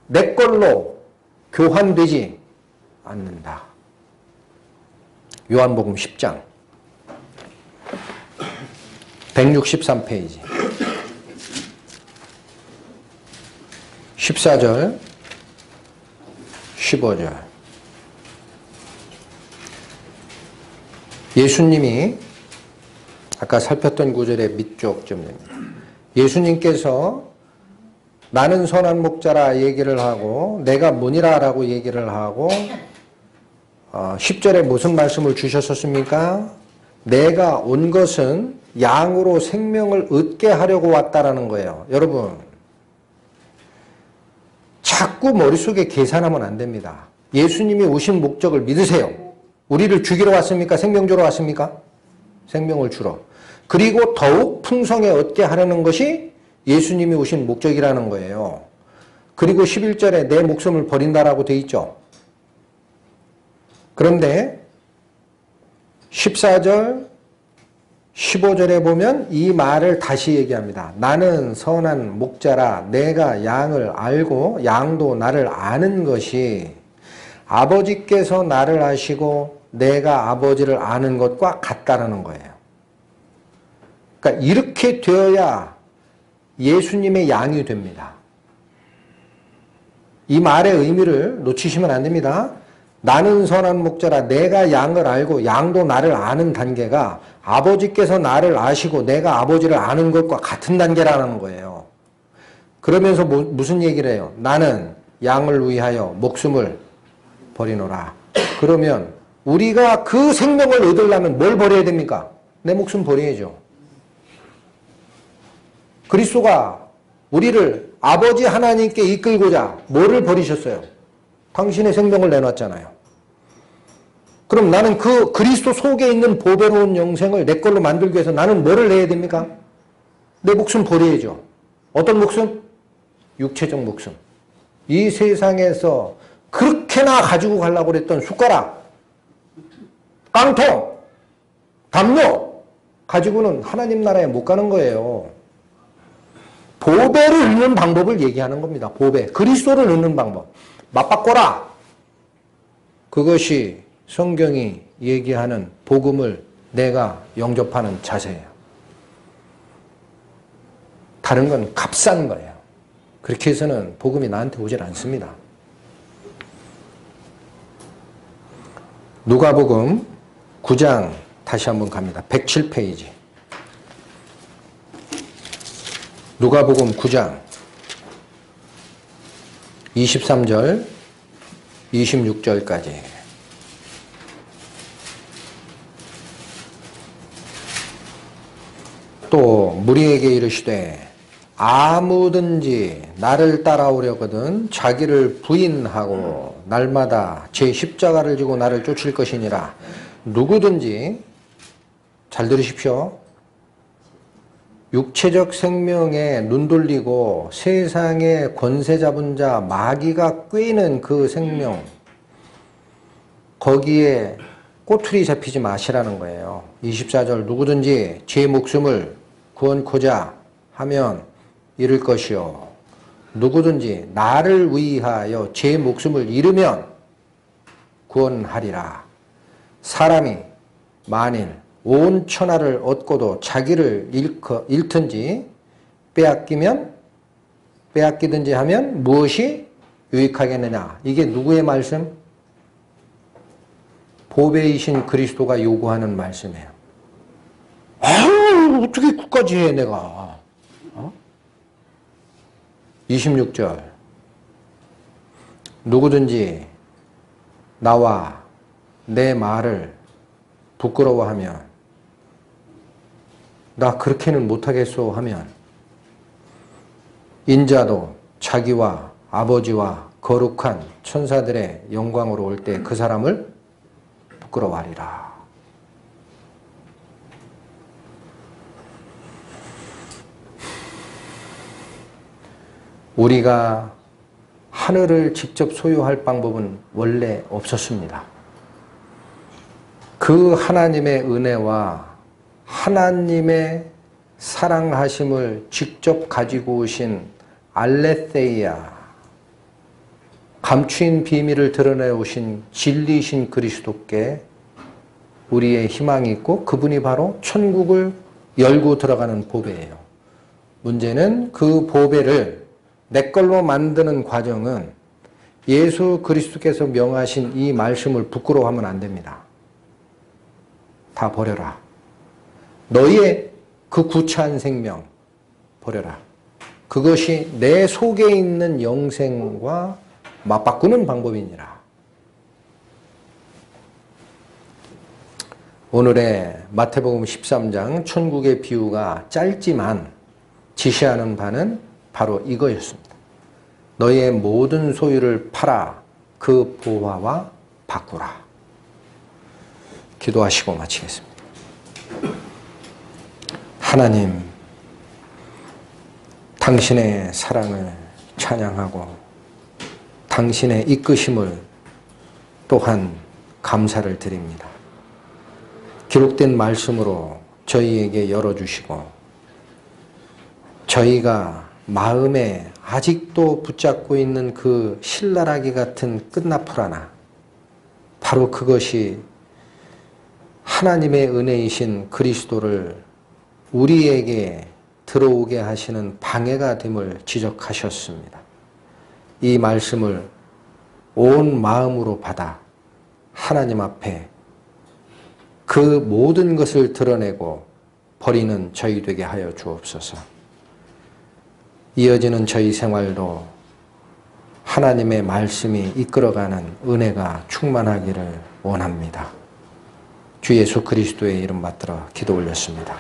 내 걸로 교환되지 않는다. 요한복음 10장 163페이지 14절 15절 예수님이 아까 살폈던 구절의 밑쪽 점입니다. 예수님께서 나는 선한 목자라 얘기를 하고 내가 문이라 라고 얘기를 하고 10절에 무슨 말씀을 주셨었습니까? 내가 온 것은 양으로 생명을 얻게 하려고 왔다라는 거예요. 여러분, 자꾸 머릿속에 계산하면 안 됩니다. 예수님이 오신 목적을 믿으세요. 우리를 죽이러 왔습니까? 생명 주러 왔습니까? 생명을 주러. 그리고 더욱 풍성에 얻게 하려는 것이 예수님이 오신 목적이라는 거예요. 그리고 11절에 내 목숨을 버린다라고 돼 있죠. 그런데 14절, 15절에 보면 이 말을 다시 얘기합니다. 나는 선한 목자라 내가 양을 알고 양도 나를 아는 것이 아버지께서 나를 아시고 내가 아버지를 아는 것과 같다라는 거예요. 그러니까 이렇게 되어야 예수님의 양이 됩니다. 이 말의 의미를 놓치시면 안 됩니다. 나는 선한 목자라 내가 양을 알고 양도 나를 아는 단계가 아버지께서 나를 아시고 내가 아버지를 아는 것과 같은 단계라는 거예요. 그러면서 무슨 얘기를 해요? 나는 양을 위하여 목숨을 버리노라. 그러면 우리가 그 생명을 얻으려면 뭘 버려야 됩니까? 내 목숨 버려야죠. 그리스도가 우리를 아버지 하나님께 이끌고자 뭐를 버리셨어요? 당신의 생명을 내놨잖아요. 그럼 나는 그 그리스도 속에 있는 보배로운 영생을 내 걸로 만들기 위해서 나는 뭐를 내야 됩니까? 내 목숨 버려야죠. 어떤 목숨? 육체적 목숨. 이 세상에서 그렇게나 가지고 가려고 그랬던 숟가락, 깡통, 담요 가지고는 하나님 나라에 못 가는 거예요. 보배를 얻는 방법을 얘기하는 겁니다. 보배. 그리스도를 얻는 방법. 맞바꿔라. 그것이 성경이 얘기하는 복음을 내가 영접하는 자세예요. 다른 건 값싼 거예요. 그렇게 해서는 복음이 나한테 오질 않습니다. 누가복음 9장 다시 한번 갑니다. 107페이지. 누가복음 9장 23절 26절까지. 또 무리에게 이르시되 아무든지 나를 따라오려거든 자기를 부인하고 날마다 제 십자가를 지고 나를 쫓을 것이니라. 누구든지, 잘 들으십시오. 육체적 생명에 눈 돌리고 세상의 권세 잡은 자 마귀가 꿰는 그 생명, 거기에 꼬투리 잡히지 마시라는 거예요. 24절 누구든지 제 목숨을 구원코자 하면 잃을 것이요 누구든지 나를 위하여 제 목숨을 잃으면 구원하리라. 사람이 만일 온 천하를 얻고도 자기를 잃든지 빼앗기든지 하면 무엇이 유익하겠느냐. 이게 누구의 말씀? 보배이신 그리스도가 요구하는 말씀이에요. 아유, 어떻게 그까지 해 내가. 26절 누구든지 나와 내 말을 부끄러워하면 나 그렇게는 못하겠소 하면 인자도 자기와 아버지와 거룩한 천사들의 영광으로 올 때 그 사람을 부끄러워하리라. 우리가 하늘을 직접 소유할 방법은 원래 없었습니다. 그 하나님의 은혜와 하나님의 사랑하심을 직접 가지고 오신 알레세이아, 감추인 비밀을 드러내오신 진리이신 그리스도께 우리의 희망이 있고 그분이 바로 천국을 열고 들어가는 보배예요. 문제는 그 보배를 내 걸로 만드는 과정은 예수 그리스도께서 명하신 이 말씀을 부끄러워하면 안 됩니다. 다 버려라. 너희의 그 구차한 생명 버려라. 그것이 내 속에 있는 영생과 맞바꾸는 방법이니라. 오늘의 마태복음 13장 천국의 비유가 짧지만 지시하는 바는 바로 이거였습니다. 너희의 모든 소유를 팔아 그 보화와 바꾸라. 기도하시고 마치겠습니다. 하나님, 당신의 사랑을 찬양하고 당신의 이끄심을 또한 감사를 드립니다. 기록된 말씀으로 저희에게 열어주시고 저희가 마음에 아직도 붙잡고 있는 그 실나라기 같은 끝나풀 하나, 바로 그것이 하나님의 은혜이신 그리스도를 우리에게 들어오게 하시는 방해가 됨을 지적하셨습니다. 이 말씀을 온 마음으로 받아 하나님 앞에 그 모든 것을 드러내고 버리는 저희 되게 하여 주옵소서. 이어지는 저희 생활도 하나님의 말씀이 이끌어가는 은혜가 충만하기를 원합니다. 주 예수 그리스도의 이름 받들어 기도 올렸습니다.